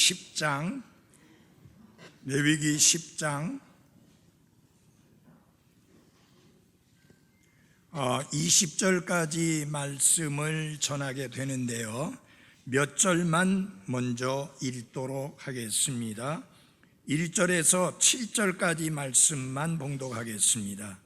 10장 20절까지 말씀을 전하게 되는데요, 몇 절만 먼저 읽도록 하겠습니다. 1절에서 7절까지 말씀만 봉독하겠습니다.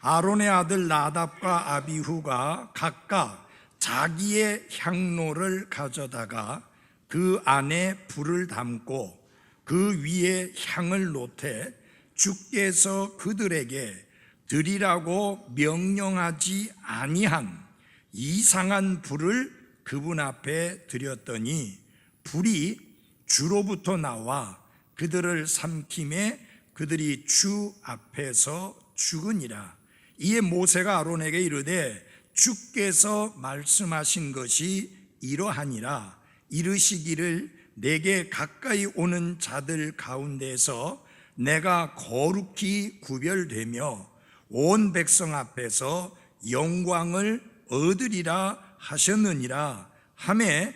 아론의 아들 나답과 아비후가 각각 자기의 향로를 가져다가 그 안에 불을 담고 그 위에 향을 놓되 주께서 그들에게 드리라고 명령하지 아니한 이상한 불을 그분 앞에 드렸더니 불이 주로부터 나와 그들을 삼킴에 그들이 주 앞에서 죽으니라. 이에 모세가 아론에게 이르되 주께서 말씀하신 것이 이러하니라. 이르시기를 내게 가까이 오는 자들 가운데서 내가 거룩히 구별되며 온 백성 앞에서 영광을 얻으리라 하셨느니라 하매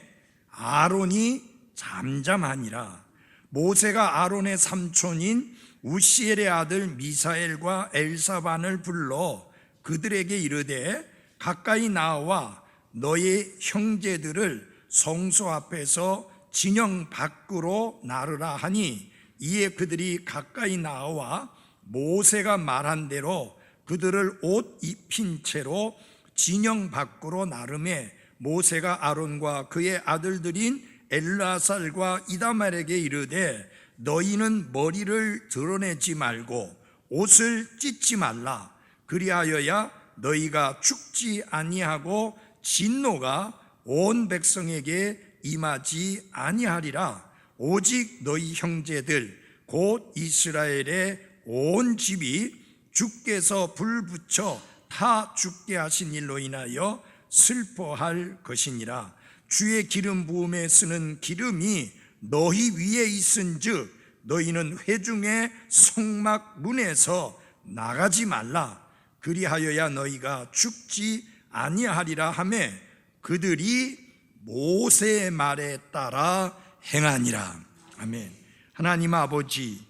아론이 잠잠하니라. 모세가 아론의 삼촌인 우시엘의 아들 미사엘과 엘사반을 불러 그들에게 이르되 가까이 나와 너의 형제들을 성소 앞에서 진영 밖으로 나르라 하니 이에 그들이 가까이 나와 모세가 말한 대로 그들을 옷 입힌 채로 진영 밖으로 나르매 모세가 아론과 그의 아들들인 엘라살과 이다말에게 이르되 너희는 머리를 드러내지 말고 옷을 찢지 말라. 그리하여야 너희가 죽지 아니하고 진노가 온 백성에게 임하지 아니하리라. 오직 너희 형제들 곧 이스라엘의 온 집이 주께서 불 붙여 타 죽게 하신 일로 인하여 슬퍼할 것이니라. 주의 기름 부음에 쓰는 기름이 너희 위에 있은즉 너희는 회중의 성막 문에서 나가지 말라. 그리하여야 너희가 죽지 아니하리라 하매 그들이 모세의 말에 따라 행하니라. 아멘. 하나님 아버지,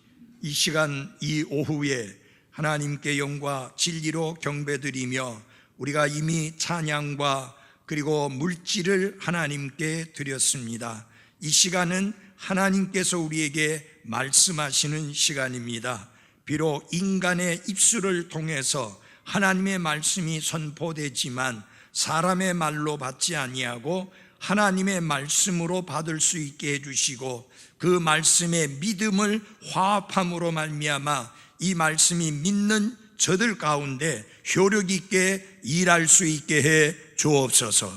이 시간 이 오후에 하나님께 영과 진리로 경배드리며 우리가 이미 찬양과 그리고 물질을 하나님께 드렸습니다. 이 시간은 하나님께서 우리에게 말씀하시는 시간입니다. 비록 인간의 입술을 통해서 하나님의 말씀이 선포되지만 사람의 말로 받지 아니하고 하나님의 말씀으로 받을 수 있게 해주시고 그 말씀의 믿음을 화합함으로 말미암아 이 말씀이 믿는 저들 가운데 효력 있게 일할 수 있게 해 주옵소서.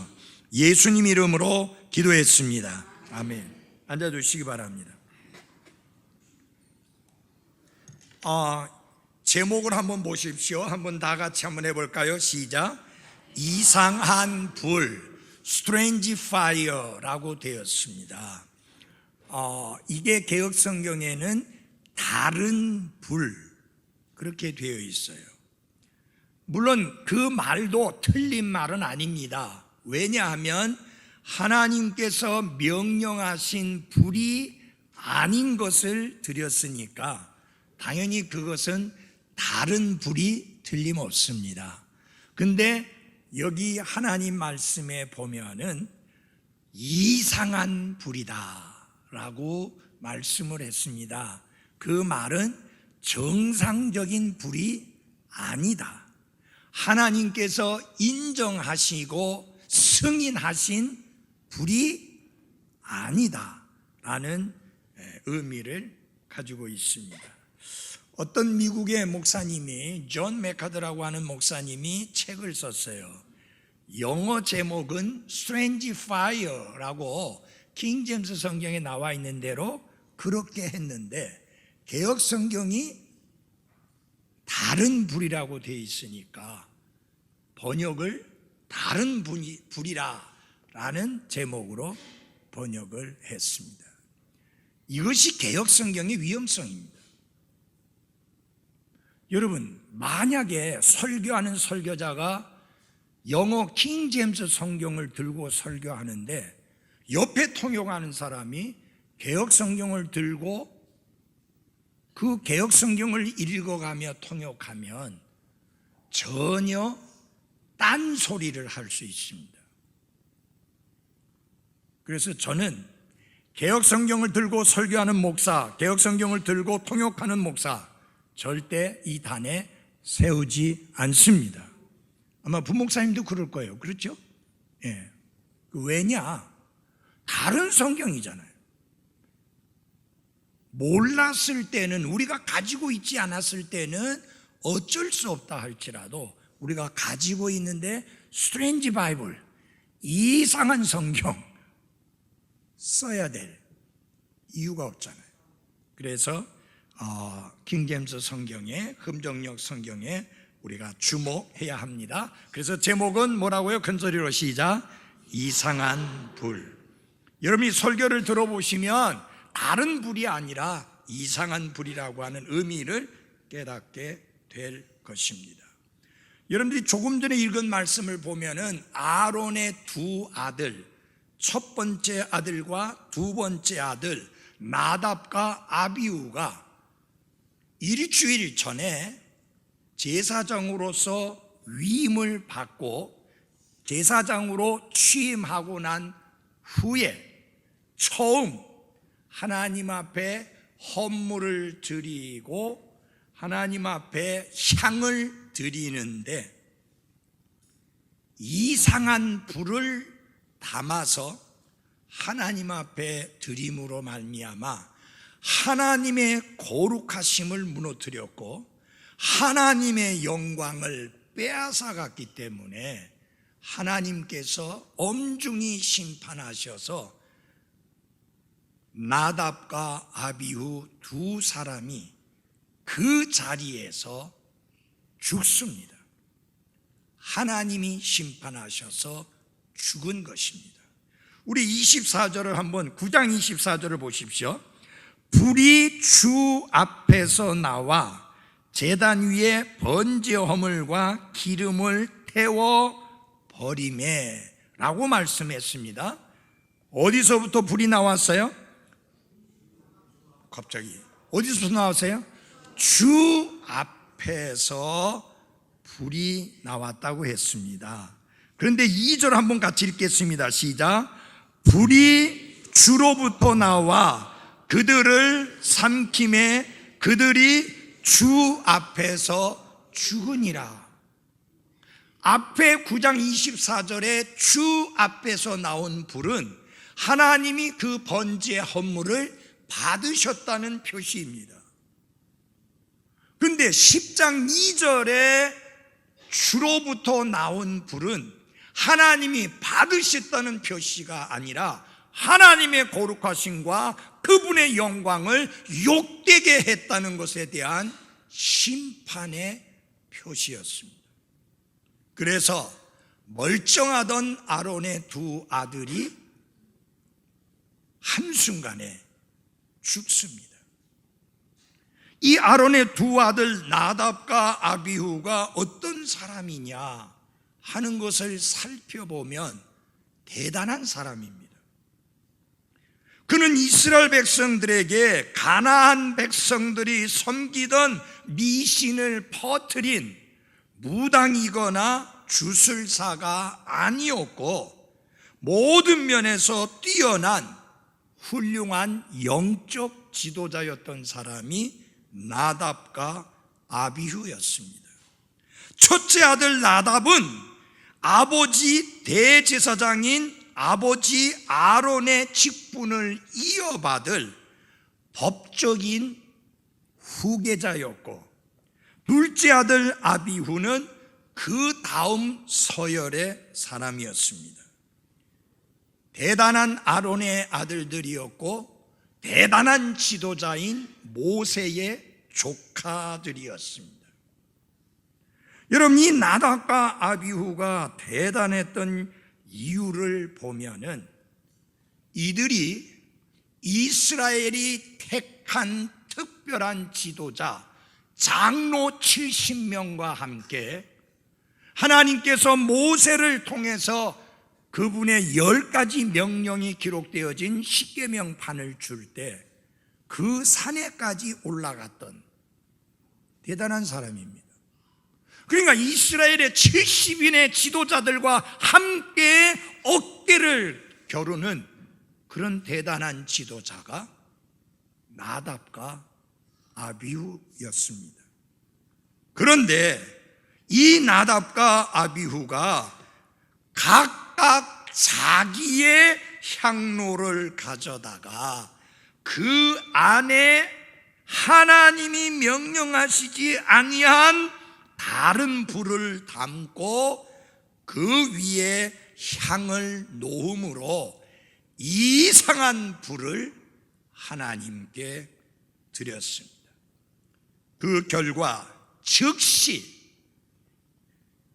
예수님 이름으로 기도했습니다. 아멘. 앉아주시기 바랍니다. 제목을 한번 보십시오. 한번 다 같이 한번 해볼까요? 시작. 이상한 불, Strange Fire라고 되었습니다. 이게 개역 성경에는 다른 불 그렇게 되어 있어요. 물론 그 말도 틀린 말은 아닙니다. 왜냐하면 하나님께서 명령하신 불이 아닌 것을 드렸으니까 당연히 그것은 다른 불이 틀림없습니다. 근데 여기 하나님 말씀에 보면은 이상한 불이다 라고 말씀을 했습니다. 그 말은 정상적인 불이 아니다. 하나님께서 인정하시고 승인하신 불이 아니다 라는 의미를 가지고 있습니다. 어떤 미국의 목사님이 존 맥카드라고 하는 목사님이 책을 썼어요. 영어 제목은 Strange Fire라고 킹제임스 성경에 나와 있는 대로 그렇게 했는데 개역 성경이 다른 불이라고 되어 있으니까 번역을 다른 불이라라는 제목으로 번역을 했습니다. 이것이 개역 성경의 위험성입니다. 여러분, 만약에 설교하는 설교자가 영어 킹제임스 성경을 들고 설교하는데 옆에 통역하는 사람이 개혁 성경을 들고 그 개혁 성경을 읽어가며 통역하면 전혀 딴 소리를 할 수 있습니다. 그래서 저는 개혁 성경을 들고 설교하는 목사, 개혁 성경을 들고 통역하는 목사 절대 이 단에 세우지 않습니다. 아마 부목사님도 그럴 거예요. 그렇죠? 예. 왜냐? 다른 성경이잖아요. 몰랐을 때는, 우리가 가지고 있지 않았을 때는 어쩔 수 없다 할지라도 우리가 가지고 있는데 스트레인지 바이블, 이상한 성경 써야 될 이유가 없잖아요. 그래서 킹제임스 성경에, 흠정역 성경에 우리가 주목해야 합니다. 그래서 제목은 뭐라고요? 큰 소리로 시작. 이상한 불. 여러분이 설교를 들어보시면 다른 불이 아니라 이상한 불이라고 하는 의미를 깨닫게 될 것입니다. 여러분들이 조금 전에 읽은 말씀을 보면은 아론의 두 아들, 첫 번째 아들과 두 번째 아들 나답과 아비후가 일주일 전에 제사장으로서 위임을 받고 제사장으로 취임하고 난 후에 처음 하나님 앞에 헌물을 드리고 하나님 앞에 향을 드리는데 이상한 불을 담아서 하나님 앞에 드림으로 말미암아 하나님의 거룩하심을 무너뜨렸고 하나님의 영광을 빼앗아갔기 때문에 하나님께서 엄중히 심판하셔서 나답과 아비후 두 사람이 그 자리에서 죽습니다. 하나님이 심판하셔서 죽은 것입니다. 우리 24절을 한번 9장 24절을 보십시오. 불이 주 앞에서 나와 제단 위에 번제 허물과 기름을 태워 버리매 라고 말씀했습니다. 어디서부터 불이 나왔어요? 갑자기 어디서부터 나왔어요? 주 앞에서 불이 나왔다고 했습니다. 그런데 2절 한번 같이 읽겠습니다. 시작. 불이 주로부터 나와 그들을 삼킴에 그들이 주 앞에서 죽으니라. 앞에 9장 24절에 주 앞에서 나온 불은 하나님이 그 번제 헌물을 받으셨다는 표시입니다. 그런데 10장 2절에 주로부터 나온 불은 하나님이 받으셨다는 표시가 아니라 하나님의 거룩하심과 그분의 영광을 욕되게 했다는 것에 대한 심판의 표시였습니다. 그래서 멀쩡하던 아론의 두 아들이 한순간에 죽습니다. 이 아론의 두 아들 나답과 아비후가 어떤 사람이냐 하는 것을 살펴보면 대단한 사람입니다. 그는 이스라엘 백성들에게 가나안 백성들이 섬기던 미신을 퍼뜨린 무당이거나 주술사가 아니었고 모든 면에서 뛰어난 훌륭한 영적 지도자였던 사람이 나답과 아비후였습니다. 첫째 아들 나답은 아버지 대제사장인 아버지 아론의 직분을 이어받을 법적인 후계자였고 둘째 아들 아비후는 그 다음 서열의 사람이었습니다. 대단한 아론의 아들들이었고 대단한 지도자인 모세의 조카들이었습니다. 여러분, 이 나답과 아비후가 대단했던 이유를 보면은 이들이 이스라엘이 택한 특별한 지도자 장로 70명과 함께 하나님께서 모세를 통해서 그분의 10가지 명령이 기록되어진 십계명판을 줄 때 그 산에까지 올라갔던 대단한 사람입니다. 그러니까 이스라엘의 70인의 지도자들과 함께 어깨를 겨루는 그런 대단한 지도자가 나답과 아비후였습니다. 그런데 이 나답과 아비후가 각각 자기의 향로를 가져다가 그 안에 하나님이 명령하시지 아니한 다른 불을 담고 그 위에 향을 놓음으로 이상한 불을 하나님께 드렸습니다. 그 결과 즉시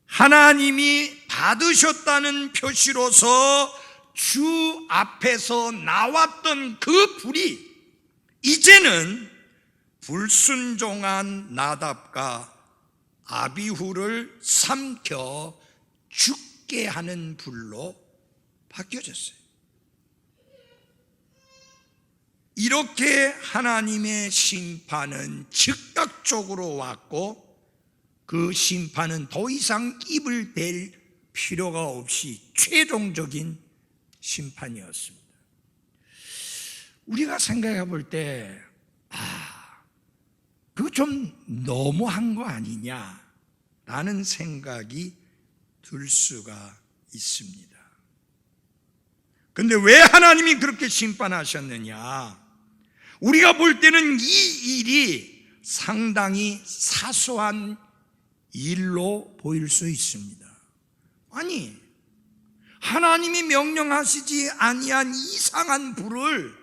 하나님이 받으셨다는 표시로서 주 앞에서 나왔던 그 불이 이제는 불순종한 나답과 아비후를 삼켜 죽게 하는 불로 바뀌어졌어요. 이렇게 하나님의 심판은 즉각적으로 왔고 그 심판은 더 이상 입을 댈 필요가 없이 최종적인 심판이었습니다. 우리가 생각해 볼 때 그거 좀 너무한 거 아니냐라는 생각이 들 수가 있습니다. 그런데 왜 하나님이 그렇게 심판하셨느냐? 우리가 볼 때는 이 일이 상당히 사소한 일로 보일 수 있습니다. 아니, 하나님이 명령하시지 아니한 이상한 불을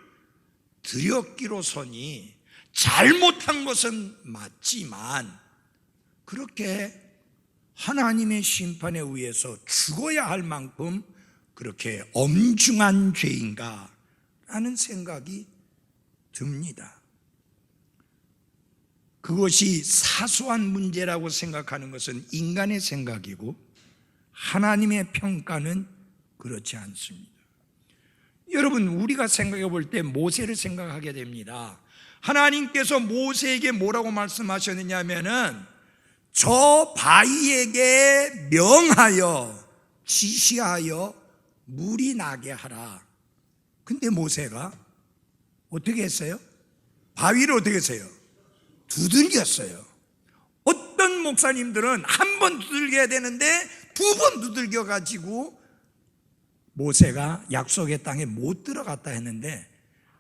드렸기로서니 잘못한 것은 맞지만 그렇게 하나님의 심판에 의해서 죽어야 할 만큼 그렇게 엄중한 죄인가? 라는 생각이 듭니다. 그것이 사소한 문제라고 생각하는 것은 인간의 생각이고 하나님의 평가는 그렇지 않습니다. 여러분, 우리가 생각해 볼 때 모세를 생각하게 됩니다. 하나님께서 모세에게 뭐라고 말씀하셨느냐 하면은 저 바위에게 명하여 지시하여 물이 나게 하라. 근데 모세가 어떻게 했어요? 바위를 어떻게 했어요? 두들겼어요. 어떤 목사님들은 한 번 두들겨야 되는데 2번 두들겨 가지고 모세가 약속의 땅에 못 들어갔다 했는데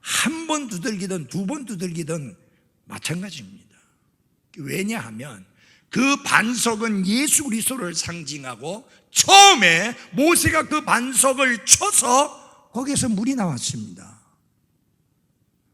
한 번 두들기든 2번 두들기든 마찬가지입니다. 왜냐하면 그 반석은 예수 그리스도를 상징하고 처음에 모세가 그 반석을 쳐서 거기에서 물이 나왔습니다.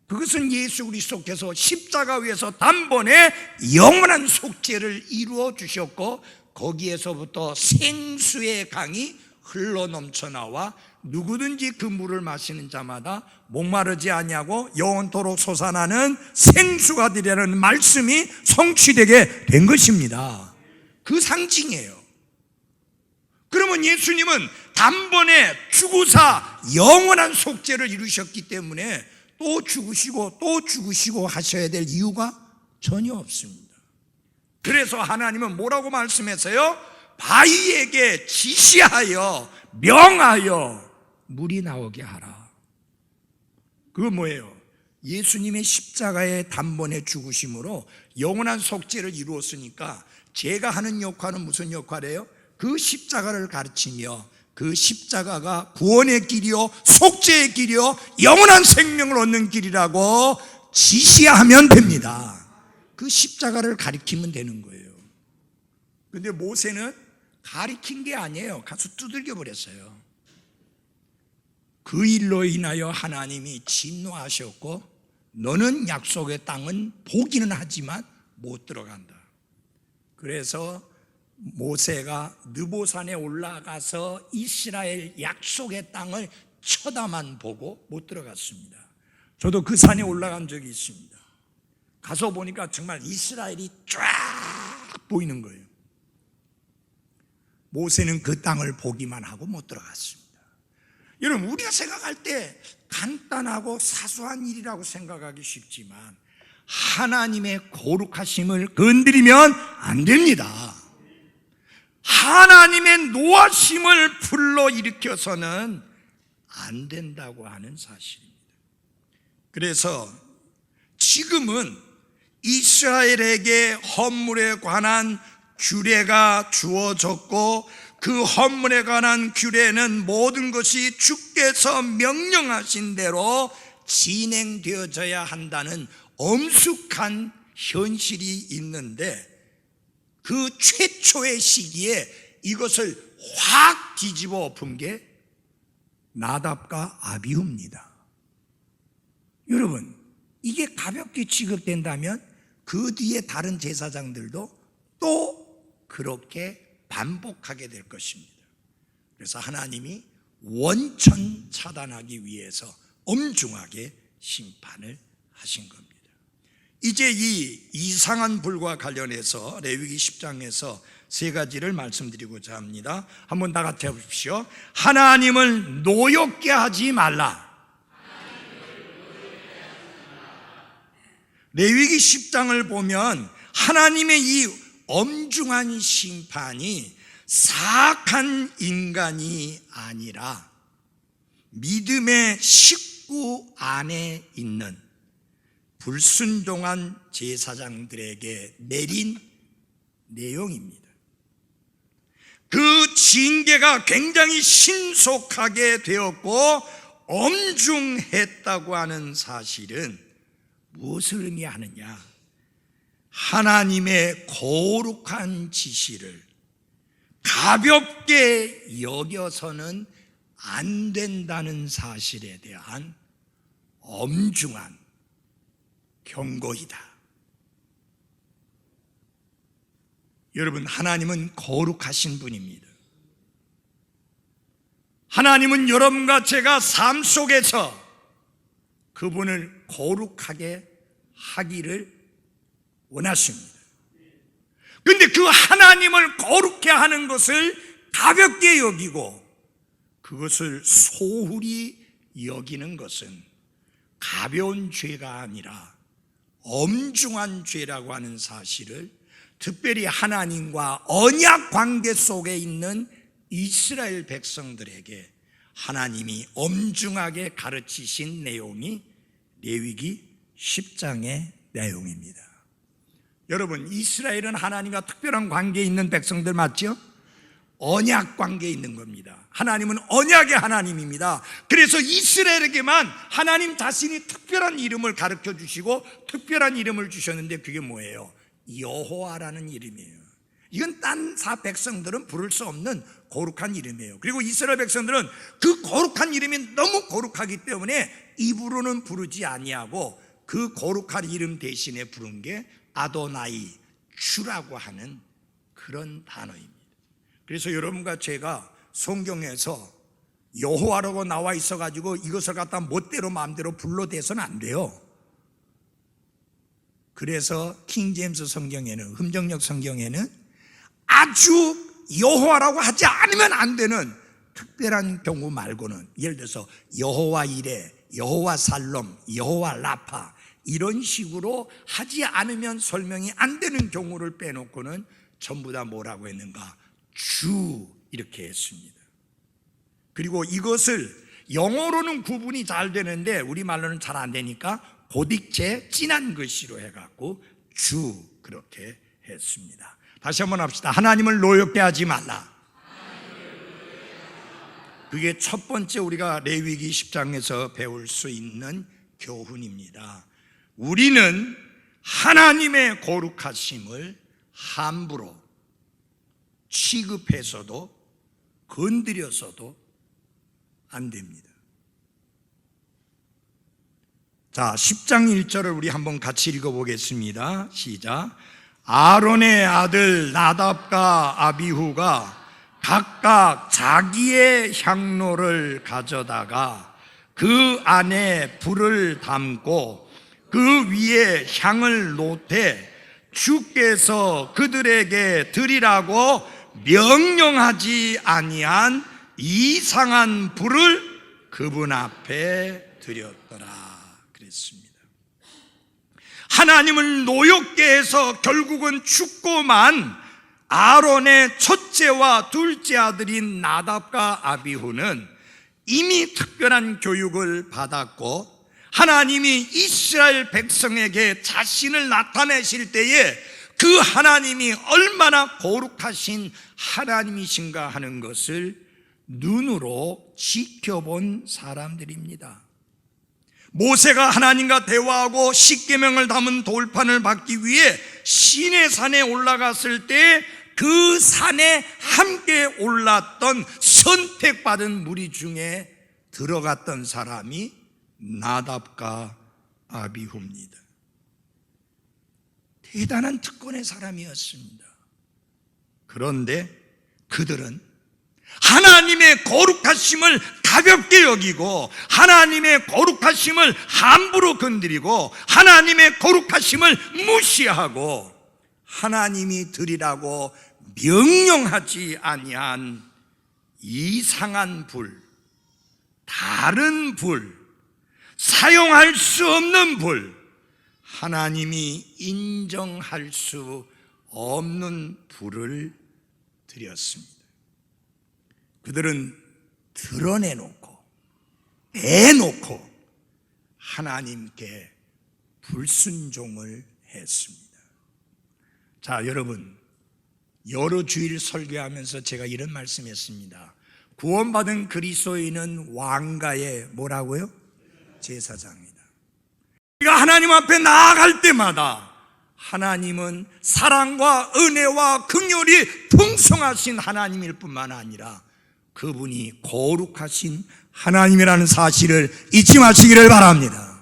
그것은 예수 그리스도께서 십자가 위에서 단번에 영원한 속죄를 이루어 주셨고 거기에서부터 생수의 강이 흘러 넘쳐 나와 누구든지 그 물을 마시는 자마다 목마르지 아니하고 영원토록 솟아나는 생수가 되리라는 말씀이 성취되게 된 것입니다. 그 상징이에요. 그러면 예수님은 단번에 죽으사 영원한 속죄를 이루셨기 때문에 또 죽으시고 또 죽으시고 하셔야 될 이유가 전혀 없습니다. 그래서 하나님은 뭐라고 말씀했어요? 바위에게 지시하여 명하여 물이 나오게 하라. 그건 뭐예요? 예수님의 십자가의 단번에 죽으심으로 영원한 속죄를 이루었으니까 제가 하는 역할은 무슨 역할이에요? 그 십자가를 가르치며 그 십자가가 구원의 길이요 속죄의 길이요 영원한 생명을 얻는 길이라고 지시하면 됩니다. 그 십자가를 가리키면 되는 거예요. 그런데 모세는 가리킨 게 아니에요. 가서 두들겨 버렸어요. 그 일로 인하여 하나님이 진노하셨고 너는 약속의 땅은 보기는 하지만 못 들어간다. 그래서 모세가 느보산에 올라가서 이스라엘 약속의 땅을 쳐다만 보고 못 들어갔습니다. 저도 그 산에 올라간 적이 있습니다. 가서 보니까 정말 이스라엘이 쫙 보이는 거예요. 모세는 그 땅을 보기만 하고 못 들어갔습니다. 여러분, 우리가 생각할 때 간단하고 사소한 일이라고 생각하기 쉽지만 하나님의 거룩하심을 건드리면 안 됩니다. 하나님의 노하심을 불러일으켜서는 안 된다고 하는 사실입니다. 그래서 지금은 이스라엘에게 헌물에 관한 규례가 주어졌고, 그 헌물에 관한 규례는 모든 것이 주께서 명령하신 대로 진행되어져야 한다는 엄숙한 현실이 있는데, 그 최초의 시기에 이것을 확 뒤집어 엎은 게 나답과 아비후입니다. 여러분, 이게 가볍게 취급된다면 그 뒤에 다른 제사장들도 또 그렇게 반복하게 될 것입니다. 그래서 하나님이 원천 차단하기 위해서 엄중하게 심판을 하신 겁니다. 이제 이 이상한 불과 관련해서 레위기 10장에서 세 가지를 말씀드리고자 합니다. 한번 다 같이 해보십시오. 하나님을 노엽게 하지 말라. 레위기 10장을 보면 하나님의 이 엄중한 심판이 사악한 인간이 아니라 믿음의 식구 안에 있는 불순종한 제사장들에게 내린 내용입니다. 그 징계가 굉장히 신속하게 되었고 엄중했다고 하는 사실은 무엇을 의미하느냐? 하나님의 거룩한 지시를 가볍게 여겨서는 안 된다는 사실에 대한 엄중한 경고이다. 여러분, 하나님은 거룩하신 분입니다. 하나님은 여러분과 제가 삶 속에서 그분을 거룩하게 하기를 원하십니다. 그런데 그 하나님을 거룩해 하는 것을 가볍게 여기고 그것을 소홀히 여기는 것은 가벼운 죄가 아니라 엄중한 죄라고 하는 사실을 특별히 하나님과 언약 관계 속에 있는 이스라엘 백성들에게 하나님이 엄중하게 가르치신 내용이 레위기 10장의 내용입니다. 여러분, 이스라엘은 하나님과 특별한 관계에 있는 백성들 맞죠? 언약 관계에 있는 겁니다. 하나님은 언약의 하나님입니다. 그래서 이스라엘에게만 하나님 자신이 특별한 이름을 가르쳐 주시고 특별한 이름을 주셨는데 그게 뭐예요? 여호와라는 이름이에요. 이건 딴 백성들은 부를 수 없는 거룩한 이름이에요. 그리고 이스라엘 백성들은 그 거룩한 이름이 너무 거룩하기 때문에 입으로는 부르지 아니하고 그 거룩한 이름 대신에 부른 게 아도나이, 주라고 하는 그런 단어입니다. 그래서 여러분과 제가 성경에서 여호와라고 나와 있어가지고 이것을 갖다 멋대로 마음대로 불러대서는 안 돼요. 그래서 킹제임스 성경에는, 흠정역 성경에는 아주 여호와라고 하지 않으면 안 되는 특별한 경우 말고는, 예를 들어서 여호와 이레, 여호와 살롬, 여호와 라파 이런 식으로 하지 않으면 설명이 안 되는 경우를 빼놓고는 전부 다 뭐라고 했는가? 주 이렇게 했습니다. 그리고 이것을 영어로는 구분이 잘 되는데 우리말로는 잘 안 되니까 고딕체 진한 글씨로 해갖고 주 그렇게 했습니다. 다시 한번 합시다. 하나님을 노엽게 하지 말라. 그게 첫 번째 우리가 레위기 10장에서 배울 수 있는 교훈입니다. 우리는 하나님의 거룩하심을 함부로 취급해서도 건드려서도 안 됩니다. 자, 10장 1절을 우리 한번 같이 읽어보겠습니다. 시작. 아론의 아들 나답과 아비후가 각각 자기의 향로를 가져다가 그 안에 불을 담고 그 위에 향을 놓되 주께서 그들에게 드리라고 명령하지 아니한 이상한 불을 그분 앞에 드렸더라 그랬습니다. 하나님을 노엽게 해서 결국은 죽고만 아론의 첫째와 둘째 아들인 나답과 아비후는 이미 특별한 교육을 받았고, 하나님이 이스라엘 백성에게 자신을 나타내실 때에 그 하나님이 얼마나 거룩하신 하나님이신가 하는 것을 눈으로 지켜본 사람들입니다. 모세가 하나님과 대화하고 십계명을 담은 돌판을 받기 위해 시내산에 올라갔을 때 그 산에 함께 올랐던 선택받은 무리 중에 들어갔던 사람이 나답과 아비후입니다. 대단한 특권의 사람이었습니다. 그런데 그들은 하나님의 거룩하심을 가볍게 여기고, 하나님의 거룩하심을 함부로 건드리고, 하나님의 거룩하심을 무시하고, 하나님이 드리라고 명령하지 아니한 이상한 불, 다른 불, 사용할 수 없는 불, 하나님이 인정할 수 없는 불을 드렸습니다. 그들은 드러내놓고 내놓고 하나님께 불순종을 했습니다. 자, 여러분, 여러 주일 설교하면서 제가 이런 말씀했습니다. 구원받은 그리스도인은 왕가의 뭐라고요? 제사장이다. 우리가 하나님 앞에 나아갈 때마다 하나님은 사랑과 은혜와 긍휼이 풍성하신 하나님일 뿐만 아니라 그분이 거룩하신 하나님이라는 사실을 잊지 마시기를 바랍니다.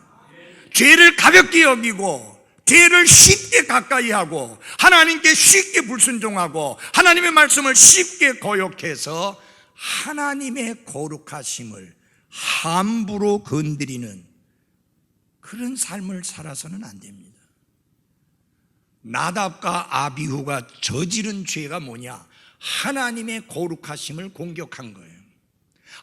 죄를 가볍게 여기고, 죄를 쉽게 가까이 하고, 하나님께 쉽게 불순종하고, 하나님의 말씀을 쉽게 거역해서 하나님의 거룩하심을 함부로 건드리는 그런 삶을 살아서는 안 됩니다. 나답과 아비후가 저지른 죄가 뭐냐? 하나님의 거룩하심을 공격한 거예요.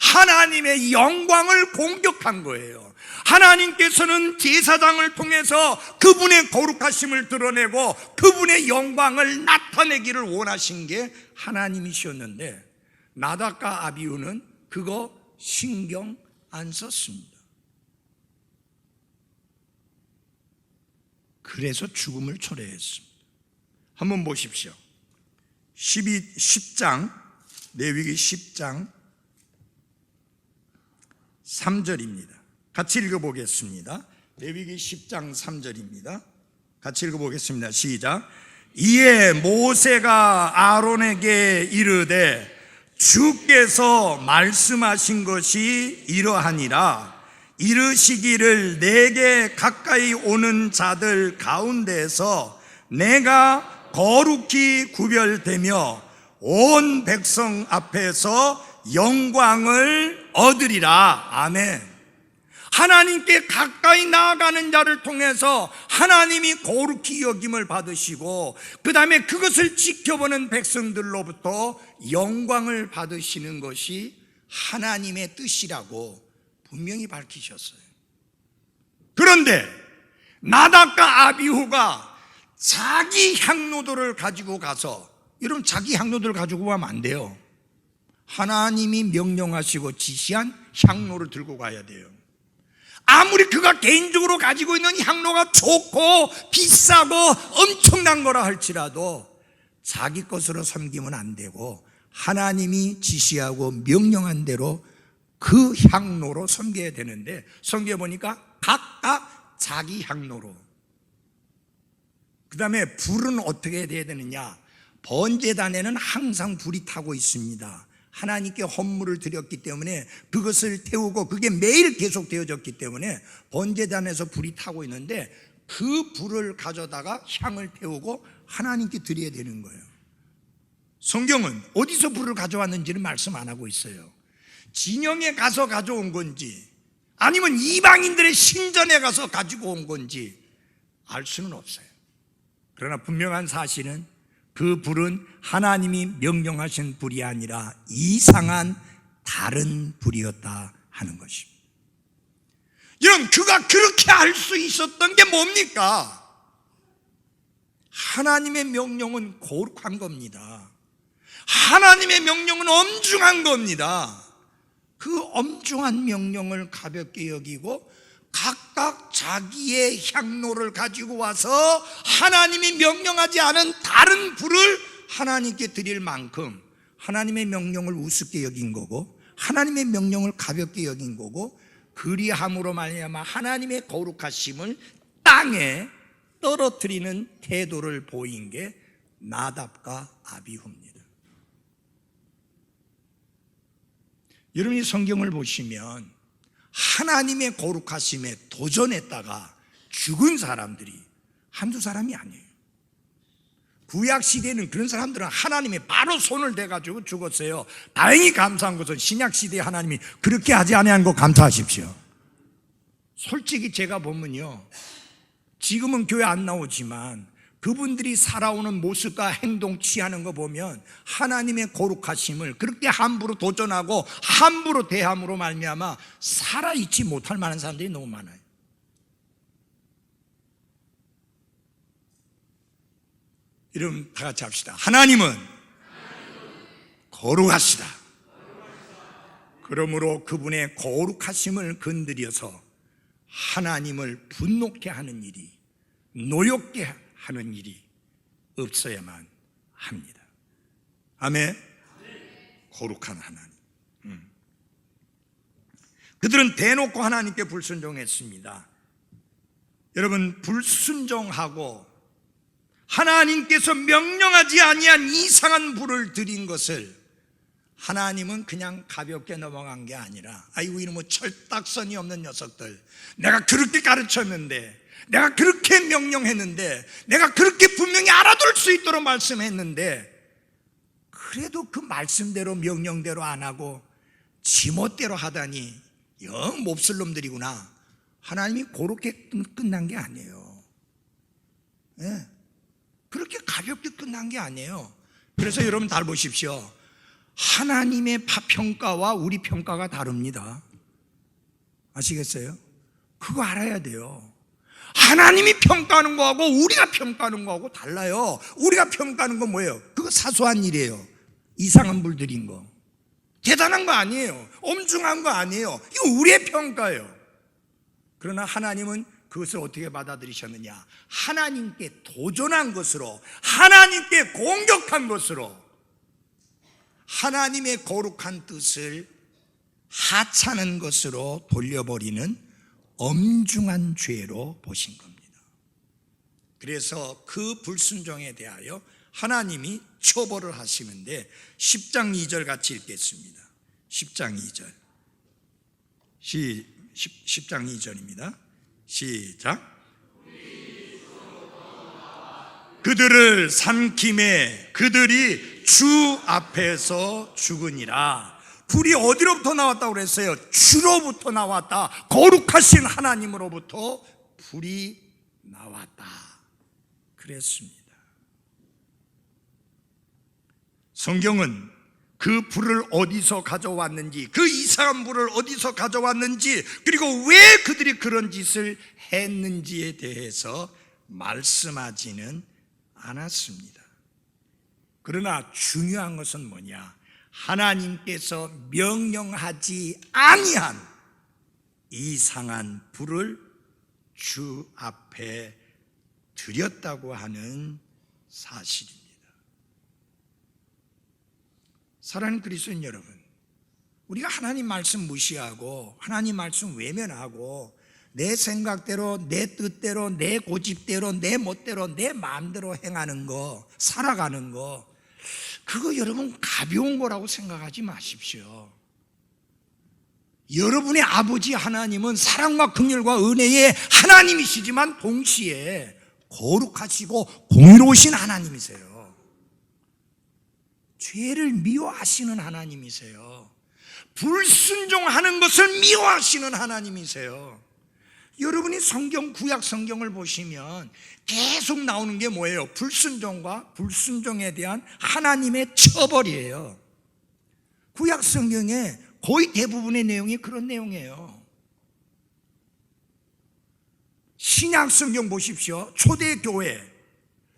하나님의 영광을 공격한 거예요. 하나님께서는 제사장을 통해서 그분의 거룩하심을 드러내고 그분의 영광을 나타내기를 원하신 게 하나님이셨는데, 나답과 아비후는 그거 신경 안 썼습니다. 그래서 죽음을 초래했습니다. 한번 보십시오. 10장, 레위기 10장 3절입니다. 같이 읽어보겠습니다. 레위기 10장 3절입니다. 같이 읽어보겠습니다. 시작. 이에 모세가 아론에게 이르되 주께서 말씀하신 것이 이러하니라. 이르시기를 내게 가까이 오는 자들 가운데서 내가 거룩히 구별되며 온 백성 앞에서 영광을 얻으리라. 아멘. 하나님께 가까이 나아가는 자를 통해서 하나님이 거룩히 여김을 받으시고, 그 다음에 그것을 지켜보는 백성들로부터 영광을 받으시는 것이 하나님의 뜻이라고 분명히 밝히셨어요. 그런데 나답과 아비후가 자기 향로도를 가지고 가서, 여러분, 자기 향로도를 가지고 가면 안 돼요. 하나님이 명령하시고 지시한 향로를 들고 가야 돼요. 아무리 그가 개인적으로 가지고 있는 향로가 좋고 비싸고 엄청난 거라 할지라도 자기 것으로 섬기면 안 되고, 하나님이 지시하고 명령한 대로 그 향로로 섬겨야 되는데, 섬겨 보니까 각각 자기 향로로. 그 다음에 불은 어떻게 돼야 되느냐? 번제단에는 항상 불이 타고 있습니다. 하나님께 헌물을 드렸기 때문에 그것을 태우고, 그게 매일 계속 되어졌기 때문에 번제단에서 불이 타고 있는데, 그 불을 가져다가 향을 태우고 하나님께 드려야 되는 거예요. 성경은 어디서 불을 가져왔는지는 말씀 안 하고 있어요. 진영에 가서 가져온 건지 아니면 이방인들의 신전에 가서 가지고 온 건지 알 수는 없어요. 그러나 분명한 사실은 그 불은 하나님이 명령하신 불이 아니라 이상한 다른 불이었다 하는 것입니다. 여러분, 그가 그렇게 할 수 있었던 게 뭡니까? 하나님의 명령은 거룩한 겁니다. 하나님의 명령은 엄중한 겁니다. 그 엄중한 명령을 가볍게 여기고 각각 자기의 향로를 가지고 와서 하나님이 명령하지 않은 다른 불을 하나님께 드릴 만큼 하나님의 명령을 우습게 여긴 거고 하나님의 명령을 가볍게 여긴 거고, 그리함으로 말미암아 하나님의 거룩하심을 땅에 떨어뜨리는 태도를 보인 게 나답과 아비후입니다. 여러분이 성경을 보시면 하나님의 거룩하심에 도전했다가 죽은 사람들이 한두 사람이 아니에요. 구약시대에는 그런 사람들은 하나님이 바로 손을 대가지고 죽었어요. 다행히 감사한 것은 신약시대에 하나님이 그렇게 하지 아니한 거 감사하십시오. 솔직히 제가 보면요, 지금은 교회 안 나오지만 그분들이 살아오는 모습과 행동 취하는 거 보면 하나님의 거룩하심을 그렇게 함부로 도전하고 함부로 대함으로 말미암아 살아있지 못할 만한 사람들이 너무 많아요. 여러분, 다 같이 합시다. 하나님은 거룩하시다. 그러므로 그분의 거룩하심을 건드려서 하나님을 분노케 하는 일이, 노엽게 하는 일이 없어야만 합니다. 아멘. 거룩한 하나님. 그들은 대놓고 하나님께 불순종했습니다. 여러분, 불순종하고 하나님께서 명령하지 아니한 이상한 불을 드린 것을 하나님은 그냥 가볍게 넘어간 게 아니라, 아이고 이놈의 철딱선이 없는 녀석들, 내가 그렇게 가르쳤는데, 내가 그렇게 명령했는데, 내가 그렇게 분명히 알아둘 수 있도록 말씀했는데 그래도 그 말씀대로 명령대로 안 하고 지멋대로 하다니 영 몹쓸 놈들이구나. 하나님이 그렇게 끝난 게 아니에요. 네. 그렇게 가볍게 끝난 게 아니에요. 그래서 여러분 잘 보십시오. 하나님의 평가와 우리 평가가 다릅니다. 아시겠어요? 그거 알아야 돼요. 하나님이 평가하는 거하고 우리가 평가하는 거하고 달라요. 우리가 평가하는 건 뭐예요? 그거 사소한 일이에요. 이상한 불 들인 거, 대단한 거 아니에요. 엄중한 거 아니에요. 이거 우리의 평가예요. 그러나 하나님은 그것을 어떻게 받아들이셨느냐? 하나님께 도전한 것으로, 하나님께 공격한 것으로 하나님의 거룩한 뜻을 하찮은 것으로 돌려버리는 엄중한 죄로 보신 겁니다. 그래서 그 불순종에 대하여 하나님이 처벌을 하시는데 10장 2절 같이 읽겠습니다. 10장 2절 10장 2절입니다. 시작. 그들을 삼킴에 그들이 주 앞에서 죽으니라. 불이 어디로부터 나왔다고 그랬어요? 주로부터 나왔다. 거룩하신 하나님으로부터 불이 나왔다 그랬습니다. 성경은 그 불을 어디서 가져왔는지, 그 이상한 불을 어디서 가져왔는지, 그리고 왜 그들이 그런 짓을 했는지에 대해서 말씀하지는 않았습니다. 그러나 중요한 것은 뭐냐? 하나님께서 명령하지 아니한 이상한 불을 주 앞에 드렸다고 하는 사실입니다. 사랑하는 그리스도인 여러분, 우리가 하나님 말씀 무시하고 하나님 말씀 외면하고 내 생각대로, 내 뜻대로, 내 고집대로, 내 멋대로, 내 마음대로 행하는 거, 살아가는 거, 그거 여러분 가벼운 거라고 생각하지 마십시오. 여러분의 아버지 하나님은 사랑과 긍휼과 은혜의 하나님이시지만 동시에 거룩하시고 공의로우신 하나님이세요. 죄를 미워하시는 하나님이세요. 불순종하는 것을 미워하시는 하나님이세요. 여러분이 구약 성경을 보시면 계속 나오는 게 뭐예요? 불순종과 불순종에 대한 하나님의 처벌이에요. 구약 성경에 거의 대부분의 내용이 그런 내용이에요. 신약 성경 보십시오. 초대교회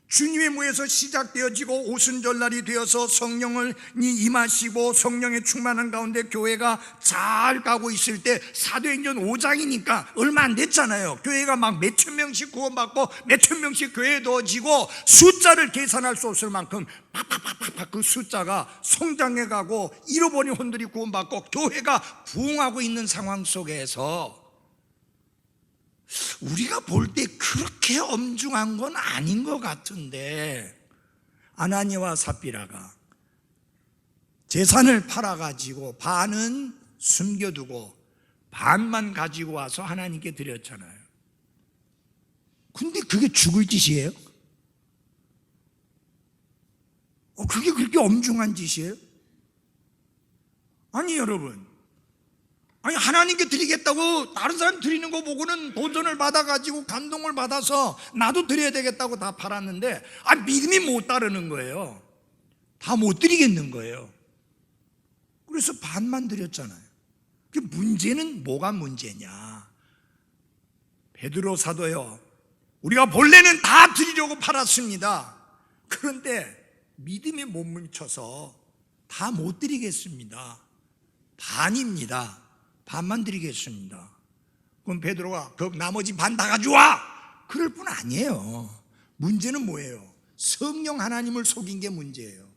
주님의 무에서 시작되어지고 오순절날이 되어서 성령이 임하시고 성령의 충만한 가운데 교회가 잘 가고 있을 때 사도행전 5장이니까 얼마 안 됐잖아요. 교회가 막 몇천 명씩 구원받고 몇천 명씩 교회에 넣어지고 숫자를 계산할 수 없을 만큼 팍팍팍팍 그 숫자가 성장해 가고 잃어버린 혼들이 구원받고 교회가 부흥하고 있는 상황 속에서 우리가 볼 때 그렇게 엄중한 건 아닌 것 같은데, 아나니와 삽비라가 재산을 팔아가지고 반은 숨겨두고 반만 가지고 와서 하나님께 드렸잖아요. 근데 그게 죽을 짓이에요? 그게 그렇게 엄중한 짓이에요? 아니 여러분, 아니 하나님께 드리겠다고 다른 사람 드리는 거 보고는 도전을 받아가지고 감동을 받아서 나도 드려야 되겠다고 다 팔았는데 믿음이 못 따르는 거예요. 다 못 드리겠는 거예요. 그래서 반만 드렸잖아요. 그 문제는 뭐가 문제냐? 베드로 사도요, 우리가 본래는 다 드리려고 팔았습니다. 그런데 믿음이 못 뭉쳐서 다 못 드리겠습니다. 반입니다. 반만 드리겠습니다. 그럼 베드로가 그 나머지 반 다 가져와! 그럴 뿐 아니에요. 문제는 뭐예요? 성령 하나님을 속인 게 문제예요.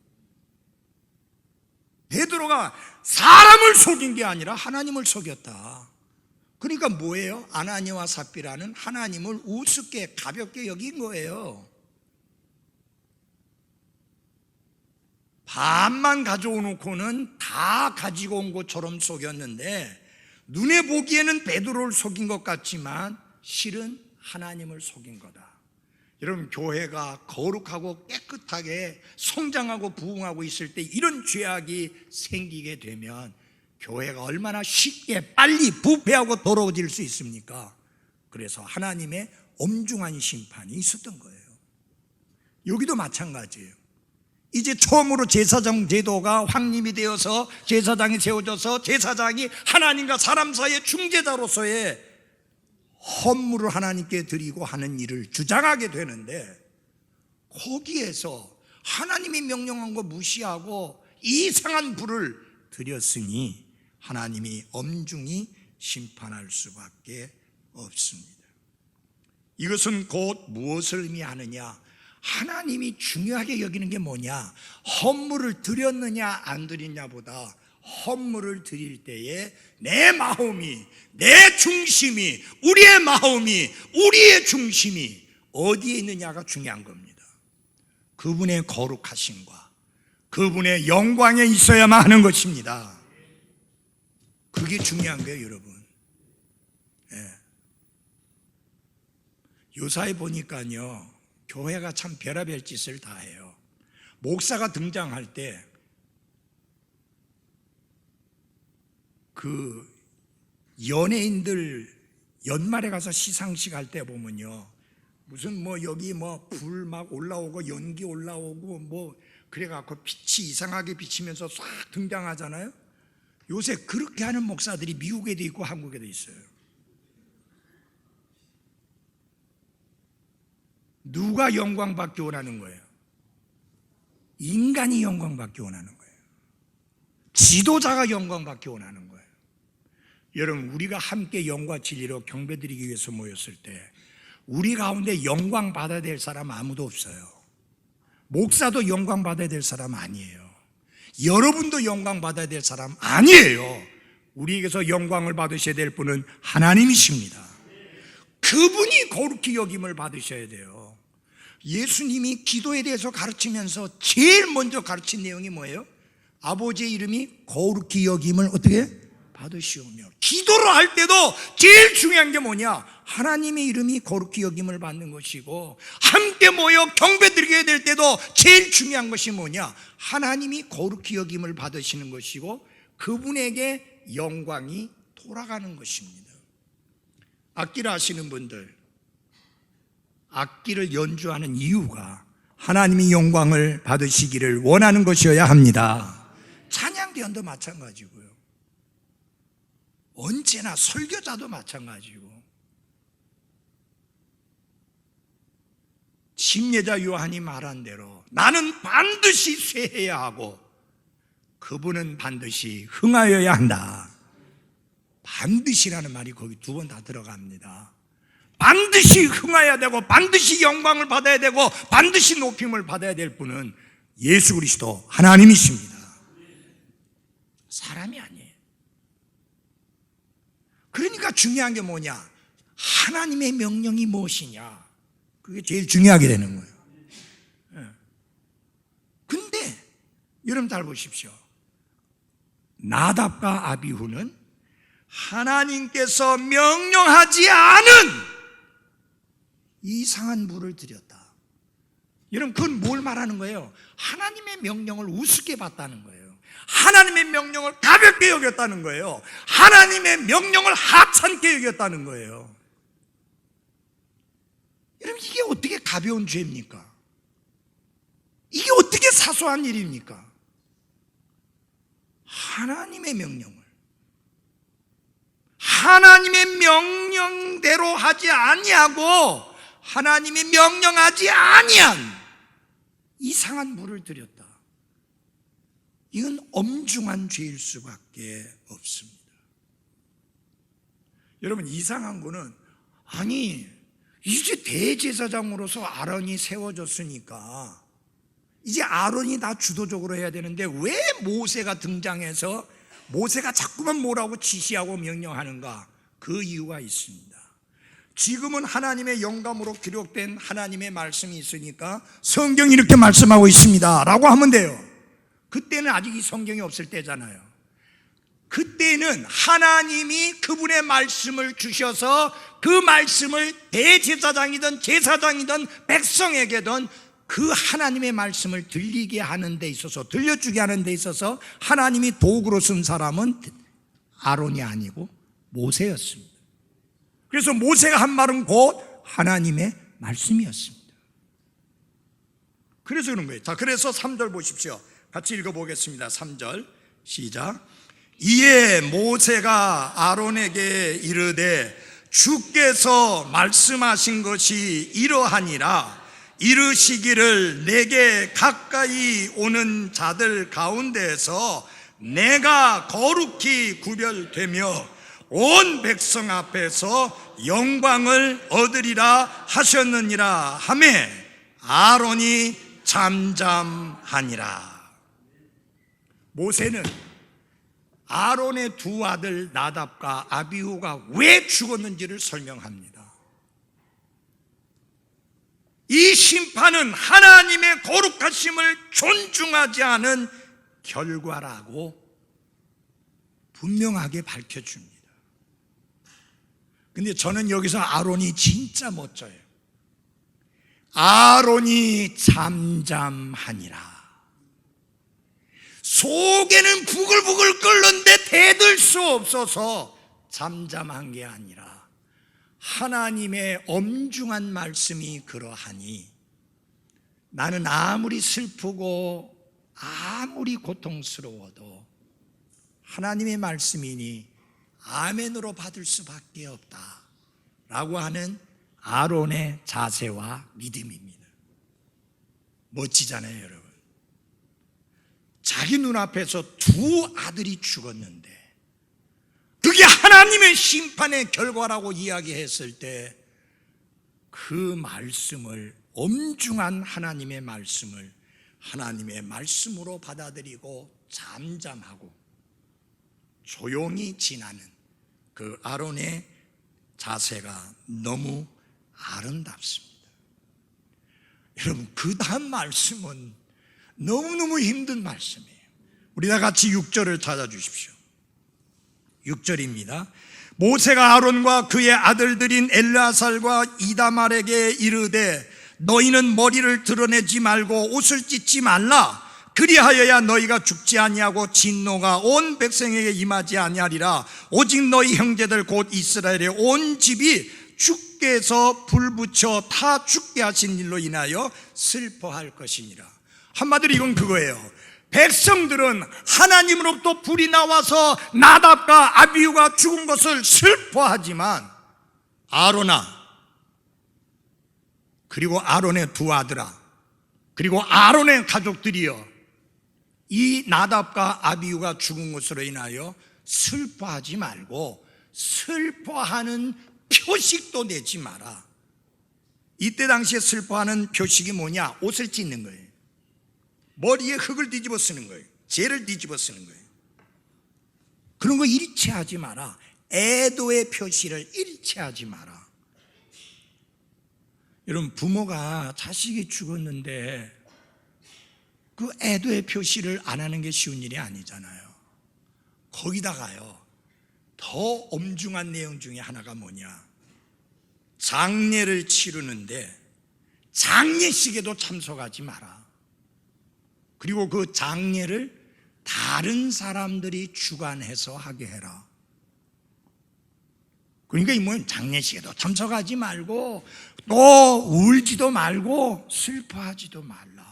베드로가 사람을 속인 게 아니라 하나님을 속였다. 그러니까 뭐예요? 아나니와 삽비라는 하나님을 우습게 가볍게 여긴 거예요. 반만 가져오놓고는 다 가지고 온 것처럼 속였는데 눈에 보기에는 베드로를 속인 것 같지만 실은 하나님을 속인 거다. 여러분, 교회가 거룩하고 깨끗하게 성장하고 부흥하고 있을 때 이런 죄악이 생기게 되면 교회가 얼마나 쉽게 빨리 부패하고 더러워질 수 있습니까? 그래서 하나님의 엄중한 심판이 있었던 거예요. 여기도 마찬가지예요. 이제 처음으로 제사장 제도가 확립이 되어서 제사장이 세워져서 제사장이 하나님과 사람 사이의 중재자로서의 헌물을 하나님께 드리고 하는 일을 주장하게 되는데, 거기에서 하나님이 명령한 거 무시하고 이상한 불을 드렸으니 하나님이 엄중히 심판할 수밖에 없습니다. 이것은 곧 무엇을 의미하느냐? 하나님이 중요하게 여기는 게 뭐냐? 헌물을 드렸느냐 안 드렸냐보다 헌물을 드릴 때에 내 마음이, 내 중심이, 우리의 마음이, 우리의 중심이 어디에 있느냐가 중요한 겁니다. 그분의 거룩하심과 그분의 영광에 있어야만 하는 것입니다. 그게 중요한 거예요, 여러분. 요사에 보니까요, 교회가 참 별의별 짓을 다 해요. 목사가 등장할 때 그 연예인들 연말에 가서 시상식 할 때 보면요, 무슨 뭐 여기 뭐 불 막 올라오고 연기 올라오고 뭐 그래갖고 빛이 이상하게 비치면서 싹 등장하잖아요. 요새 그렇게 하는 목사들이 미국에도 있고 한국에도 있어요. 누가 영광 받기 원하는 거예요? 인간이 영광 받기 원하는 거예요. 지도자가 영광 받기 원하는 거예요. 여러분, 우리가 함께 영과 진리로 경배드리기 위해서 모였을 때 우리 가운데 영광 받아야 될 사람 아무도 없어요. 목사도 영광 받아야 될 사람 아니에요. 여러분도 영광 받아야 될 사람 아니에요. 우리에게서 영광을 받으셔야 될 분은 하나님이십니다. 그분이 거룩히 여김을 받으셔야 돼요. 예수님이 기도에 대해서 가르치면서 제일 먼저 가르친 내용이 뭐예요? 아버지의 이름이 거룩히 여김을 어떻게? 받으시오며. 기도를 할 때도 제일 중요한 게 뭐냐? 하나님의 이름이 거룩히 여김을 받는 것이고, 함께 모여 경배드리게 될 때도 제일 중요한 것이 뭐냐? 하나님이 거룩히 여김을 받으시는 것이고 그분에게 영광이 돌아가는 것입니다. 악기를 하시는 분들, 악기를 연주하는 이유가 하나님이 영광을 받으시기를 원하는 것이어야 합니다. 찬양대원도 마찬가지고요. 언제나 설교자도 마찬가지고 침례자 요한이 말한 대로 나는 반드시 쇠해야 하고 그분은 반드시 흥하여야 한다. 반드시라는 말이 거기 두 번 다 들어갑니다. 반드시 흥해야 되고 반드시 영광을 받아야 되고 반드시 높임을 받아야 될 분은 예수 그리스도 하나님이십니다. 사람이 아니에요. 그러니까 중요한 게 뭐냐? 하나님의 명령이 무엇이냐? 그게 제일 중요하게 되는 거예요. 근데 여러분 잘 보십시오. 나답과 아비후는 하나님께서 명령하지 않은 이상한 물을 드렸다. 여러분 그건 뭘 말하는 거예요? 하나님의 명령을 우습게 봤다는 거예요. 하나님의 명령을 가볍게 여겼다는 거예요. 하나님의 명령을 하찮게 여겼다는 거예요. 여러분 이게 어떻게 가벼운 죄입니까? 이게 어떻게 사소한 일입니까? 하나님의 명령대로 하지 아니하고 하나님이 명령하지 아니한 이상한 물을 드렸다. 이건 엄중한 죄일 수밖에 없습니다. 여러분 이상한 거는 아니 이제 대제사장으로서 아론이 세워졌으니까 이제 아론이 다 주도적으로 해야 되는데 왜 모세가 등장해서 모세가 자꾸만 뭐라고 지시하고 명령하는가? 그 이유가 있습니다. 지금은 하나님의 영감으로 기록된 하나님의 말씀이 있으니까 성경이 이렇게 말씀하고 있습니다 라고 하면 돼요. 그때는 아직 이 성경이 없을 때잖아요. 그때는 하나님이 그분의 말씀을 주셔서 그 말씀을 대제사장이든 제사장이든 백성에게든 그 하나님의 말씀을 들리게 하는 데 있어서 들려주게 하는 데 있어서 하나님이 도구로 쓴 사람은 아론이 아니고 모세였습니다. 그래서 모세가 한 말은 곧 하나님의 말씀이었습니다. 그래서 그런 거예요. 자, 그래서 3절 보십시오. 같이 읽어보겠습니다. 3절 시작. 이에 모세가 아론에게 이르되 주께서 말씀하신 것이 이러하니라. 이르시기를 내게 가까이 오는 자들 가운데에서 내가 거룩히 구별되며 온 백성 앞에서 영광을 얻으리라 하셨느니라 하매 아론이 잠잠하니라. 모세는 아론의 두 아들 나답과 아비후가 왜 죽었는지를 설명합니다. 이 심판은 하나님의 거룩하심을 존중하지 않은 결과라고 분명하게 밝혀줍니다. 근데 저는 여기서 아론이 진짜 멋져요. 아론이 잠잠하니라. 속에는 부글부글 끓는데 대들 수 없어서 잠잠한 게 아니라 하나님의 엄중한 말씀이 그러하니 나는 아무리 슬프고 아무리 고통스러워도 하나님의 말씀이니 아멘으로 받을 수밖에 없다 라고 하는 아론의 자세와 믿음입니다. 멋지잖아요 여러분. 자기 눈앞에서 두 아들이 죽었는데 그게 하나님의 심판의 결과라고 이야기했을 때 그 말씀을 엄중한 하나님의 말씀을 하나님의 말씀으로 받아들이고 잠잠하고 조용히 지나는 그 아론의 자세가 너무 아름답습니다. 여러분 그 다음 말씀은 너무너무 힘든 말씀이에요. 우리 다 같이 6절을 찾아주십시오. 6절입니다. 모세가 아론과 그의 아들들인 엘르아살과 이다말에게 이르되 너희는 머리를 드러내지 말고 옷을 찢지 말라. 그리하여야 너희가 죽지 아니하고 진노가 온 백성에게 임하지 아니하리라. 오직 너희 형제들 곧 이스라엘의 온 집이 주께서 불 붙여 타 죽게 하신 일로 인하여 슬퍼할 것이니라. 한마디로 이건 그거예요. 백성들은 하나님으로부터 불이 나와서 나답과 아비후가 죽은 것을 슬퍼하지만 아론아, 그리고 아론의 두 아들아, 그리고 아론의 가족들이여, 이 나답과 아비후가 죽은 것으로 인하여 슬퍼하지 말고 슬퍼하는 표식도 내지 마라. 이때 당시에 슬퍼하는 표식이 뭐냐? 옷을 찢는 거예요. 머리에 흙을 뒤집어 쓰는 거예요. 재를 뒤집어 쓰는 거예요. 그런 거 일체하지 마라. 애도의 표시를 일체하지 마라. 여러분, 부모가 자식이 죽었는데 그 애도의 표시를 안 하는 게 쉬운 일이 아니잖아요. 거기다가요, 더 엄중한 내용 중에 하나가 뭐냐? 장례를 치르는데 장례식에도 참석하지 마라. 그리고 그 장례를 다른 사람들이 주관해서 하게 해라. 그러니까 이 뭐예요? 장례식에도 참석하지 말고 또 울지도 말고 슬퍼하지도 말라.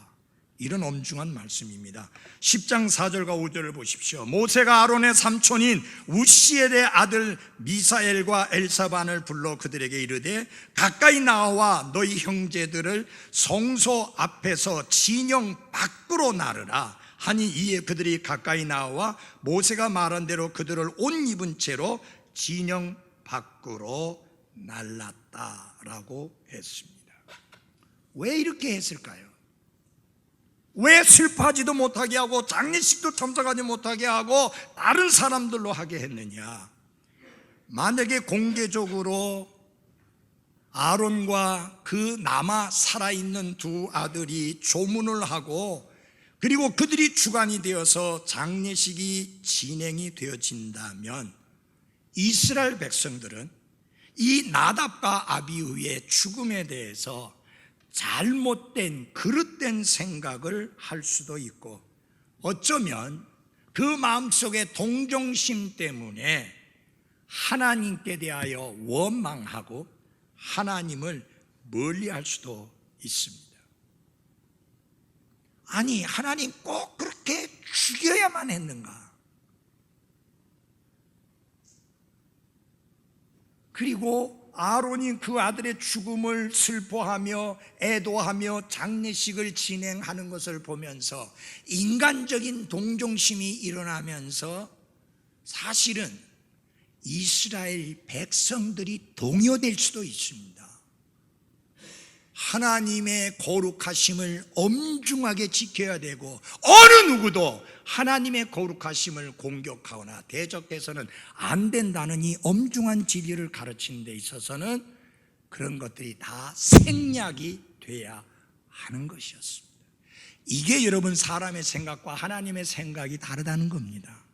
이런 엄중한 말씀입니다. 10장 4절과 5절을 보십시오. 모세가 아론의 삼촌인 우시엘의 아들 미사엘과 엘사반을 불러 그들에게 이르되 가까이 나와 너희 형제들을 성소 앞에서 진영 밖으로 나르라 하니, 이에 그들이 가까이 나와 모세가 말한 대로 그들을 옷 입은 채로 진영 밖으로 날랐다라고 했습니다. 왜 이렇게 했을까요? 왜 슬퍼하지도 못하게 하고 장례식도 참석하지 못하게 하고 다른 사람들로 하게 했느냐? 만약에 공개적으로 아론과 그 남아 살아있는 두 아들이 조문을 하고 그리고 그들이 주관이 되어서 장례식이 진행이 되어진다면 이스라엘 백성들은 이 나답과 아비후의 죽음에 대해서 잘못된 그릇된 생각을 할 수도 있고, 어쩌면 그 마음속에 동정심 때문에 하나님께 대하여 원망하고 하나님을 멀리할 수도 있습니다. 아니, 하나님 꼭 그렇게 죽여야만 했는가? 그리고 아론이 그 아들의 죽음을 슬퍼하며 애도하며 장례식을 진행하는 것을 보면서 인간적인 동정심이 일어나면서 사실은 이스라엘 백성들이 동요될 수도 있습니다. 하나님의 거룩하심을 엄중하게 지켜야 되고 어느 누구도 하나님의 거룩하심을 공격하거나 대적해서는 안 된다는 이 엄중한 진리를 가르치는 데 있어서는 그런 것들이 다 생략이 돼야 하는 것이었습니다. 이게 여러분 사람의 생각과 하나님의 생각이 다르다는 겁니다.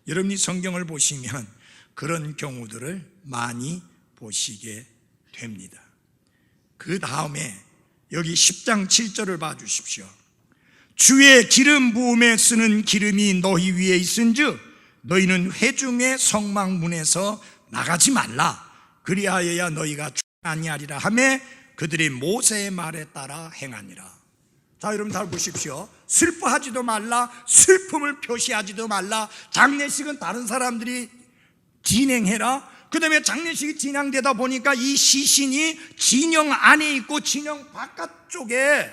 여러분이 성경을 보시면 그런 경우들을 많이 보시게 됩니다. 그 다음에 여기 10장 7절을 봐주십시오. 주의 기름 부음에 쓰는 기름이 너희 위에 있은즉 너희는 회중의 성막문에서 나가지 말라. 그리하여야 너희가 죽지 아니하리라 하매 그들이 모세의 말에 따라 행하니라. 자, 여러분 잘 보십시오. 슬퍼하지도 말라, 슬픔을 표시하지도 말라, 장례식은 다른 사람들이 진행해라. 그 다음에 장례식이 진행되다 보니까 이 시신이 진영 안에 있고 진영 바깥쪽에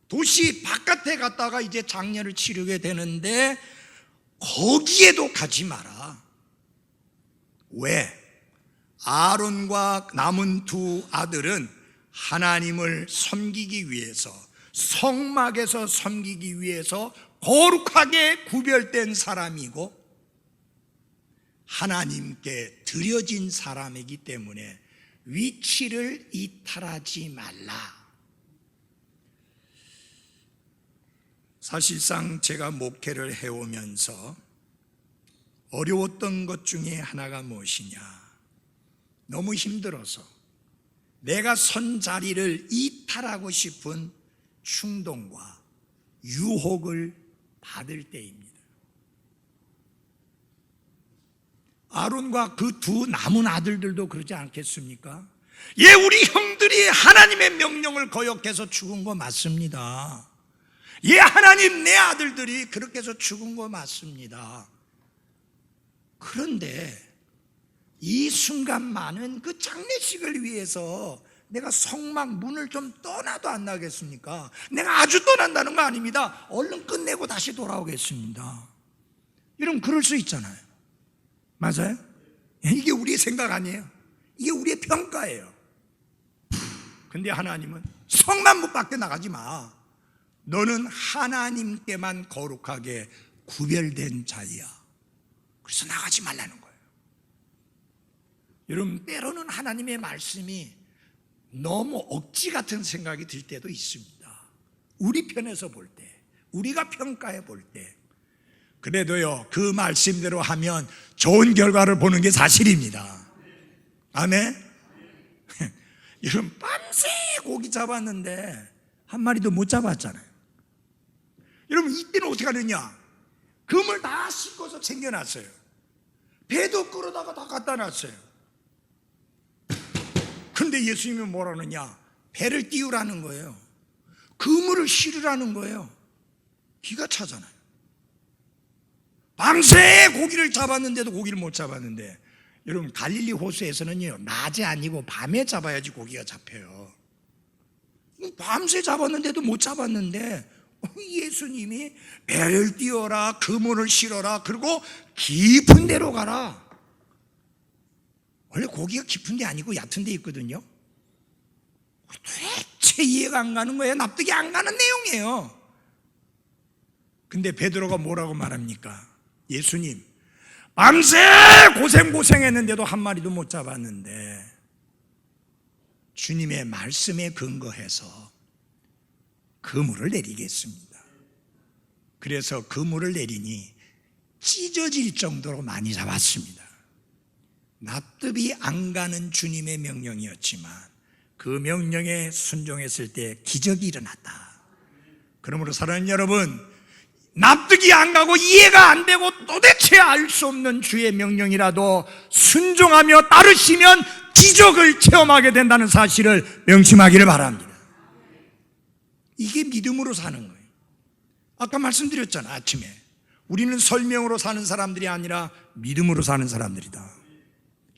도시 바깥에 갔다가 이제 장례를 치르게 되는데 거기에도 가지 마라. 왜? 아론과 남은 두 아들은 하나님을 섬기기 위해서, 성막에서 섬기기 위해서 거룩하게 구별된 사람이고 하나님께 드려진 사람이기 때문에 위치를 이탈하지 말라. 사실상 제가 목회를 해오면서 어려웠던 것 중에 하나가 무엇이냐? 너무 힘들어서 내가 선 자리를 이탈하고 싶은 충동과 유혹을 받을 때입니다. 아론과 그 두 남은 아들들도 그러지 않겠습니까? 예, 우리 형들이 하나님의 명령을 거역해서 죽은 거 맞습니다. 예, 하나님, 내 아들들이 그렇게 해서 죽은 거 맞습니다. 그런데 이 순간만은 그 장례식을 위해서 내가 성막 문을 좀 떠나도 안 나겠습니까? 내가 아주 떠난다는 거 아닙니다. 얼른 끝내고 다시 돌아오겠습니다. 여러분, 그럴 수 있잖아요. 맞아요? 이게 우리의 생각 아니에요. 이게 우리의 평가예요. 근데 하나님은 성막 문 밖에 나가지 마. 너는 하나님께만 거룩하게 구별된 자야. 그래서 나가지 말라는 거예요. 여러분, 때로는 하나님의 말씀이 너무 억지 같은 생각이 들 때도 있습니다. 우리 편에서 볼 때, 우리가 평가해 볼 때. 그래도요, 그 말씀대로 하면 좋은 결과를 보는 게 사실입니다. 아멘? 여러분, 밤새 고기 잡았는데 한 마리도 못 잡았잖아요. 여러분, 이때는 어떻게 하느냐? 금을 다 씻고서 챙겨놨어요. 배도 끌어다가 다 갖다 놨어요. 근데 예수님이 뭐라느냐? 배를 띄우라는 거예요. 그물을 실으라는 거예요. 기가 차잖아요. 밤새 고기를 잡았는데도 고기를 못 잡았는데, 여러분, 갈릴리 호수에서는요, 낮에 아니고 밤에 잡아야지 고기가 잡혀요. 밤새 잡았는데도 못 잡았는데 예수님이 배를 띄워라, 그물을 실어라, 그리고 깊은 데로 가라. 원래 고기가 깊은 데 아니고 얕은 데 있거든요. 도대체 이해가 안 가는 거예요. 납득이 안 가는 내용이에요. 근데 베드로가 뭐라고 말합니까? 예수님, 밤새 고생했는데도 한 마리도 못 잡았는데 주님의 말씀에 근거해서 그물을 내리겠습니다. 그래서 그물을 내리니 찢어질 정도로 많이 잡았습니다. 납득이 안 가는 주님의 명령이었지만 그 명령에 순종했을 때 기적이 일어났다. 그러므로 사랑하는 여러분, 납득이 안 가고 이해가 안 되고 도대체 알 수 없는 주의 명령이라도 순종하며 따르시면 기적을 체험하게 된다는 사실을 명심하기를 바랍니다. 이게 믿음으로 사는 거예요. 아까 말씀드렸잖아, 아침에. 우리는 설명으로 사는 사람들이 아니라 믿음으로 사는 사람들이다.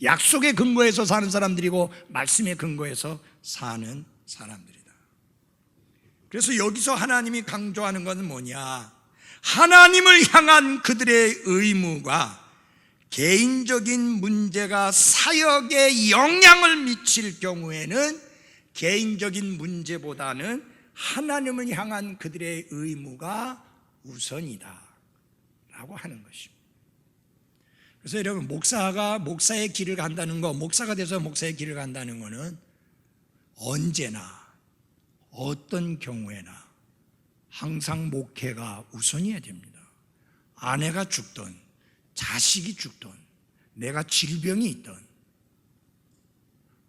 약속의 근거에서 사는 사람들이고 말씀의 근거에서 사는 사람들이다. 그래서 여기서 하나님이 강조하는 것은 뭐냐? 하나님을 향한 그들의 의무가 개인적인 문제가 사역에 영향을 미칠 경우에는 개인적인 문제보다는 하나님을 향한 그들의 의무가 우선이다 라고 하는 것입니다. 그래서 여러분, 목사가 목사의 길을 간다는 거, 목사가 돼서 목사의 길을 간다는 거는 언제나 어떤 경우에나 항상 목회가 우선이어야 됩니다. 아내가 죽든 자식이 죽든 내가 질병이 있든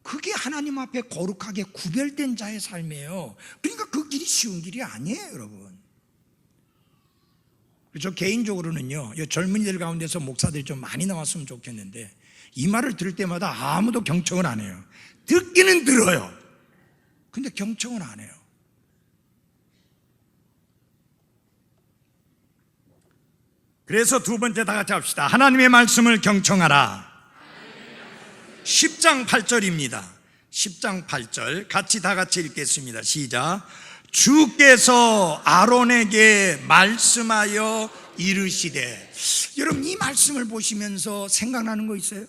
그게 하나님 앞에 거룩하게 구별된 자의 삶이에요. 그러니까 그 길이 쉬운 길이 아니에요, 여러분. 저 개인적으로는요, 젊은이들 가운데서 목사들이 좀 많이 나왔으면 좋겠는데 이 말을 들을 때마다 아무도 경청을 안 해요. 듣기는 들어요. 근데 경청을 안 해요. 그래서 두 번째 다 같이 합시다. 하나님의 말씀을 경청하라. 10장 8절입니다. 10장 8절 같이 다 같이 읽겠습니다. 시작. 주께서 아론에게 말씀하여 이르시되. 여러분, 이 말씀을 보시면서 생각나는 거 있어요?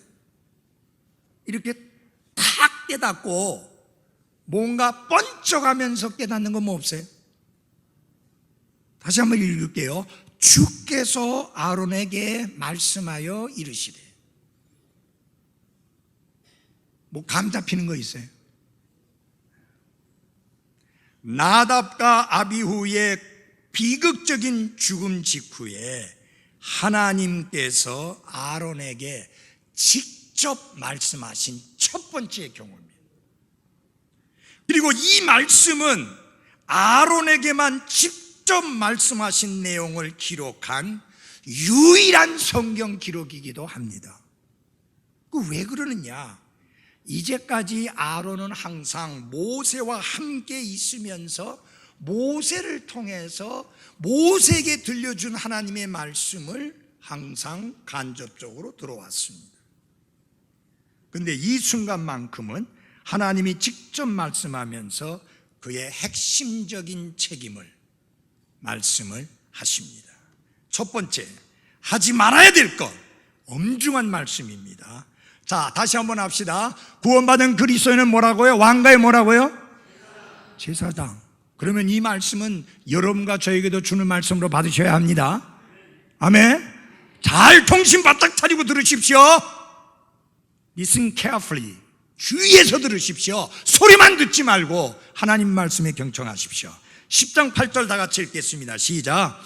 이렇게 탁 깨닫고 뭔가 번쩍하면서 깨닫는 거 뭐 없어요? 다시 한번 읽을게요. 주께서 아론에게 말씀하여 이르시되. 뭐 감 잡히는 거 있어요? 나답과 아비후의 비극적인 죽음 직후에 하나님께서 아론에게 직접 말씀하신 첫 번째 경우입니다. 그리고 이 말씀은 아론에게만 직접 말씀하신 내용을 기록한 유일한 성경 기록이기도 합니다. 왜 그러느냐? 이제까지 아론은 항상 모세와 함께 있으면서 모세를 통해서 모세에게 들려준 하나님의 말씀을 항상 간접적으로 들어왔습니다. 그런데 이 순간만큼은 하나님이 직접 말씀하면서 그의 핵심적인 책임을 말씀을 하십니다. 첫 번째, 하지 말아야 될 것, 엄중한 말씀입니다. 자, 다시 한번 합시다. 구원받은 그리스도인은 뭐라고요? 왕가의 뭐라고요? 제사장. 그러면 이 말씀은 여러분과 저에게도 주는 말씀으로 받으셔야 합니다. 아멘. 잘 정신 바짝 차리고 들으십시오. Listen carefully. 주의해서 들으십시오. 소리만 듣지 말고 하나님 말씀에 경청하십시오. 10장 8절 다 같이 읽겠습니다. 시작.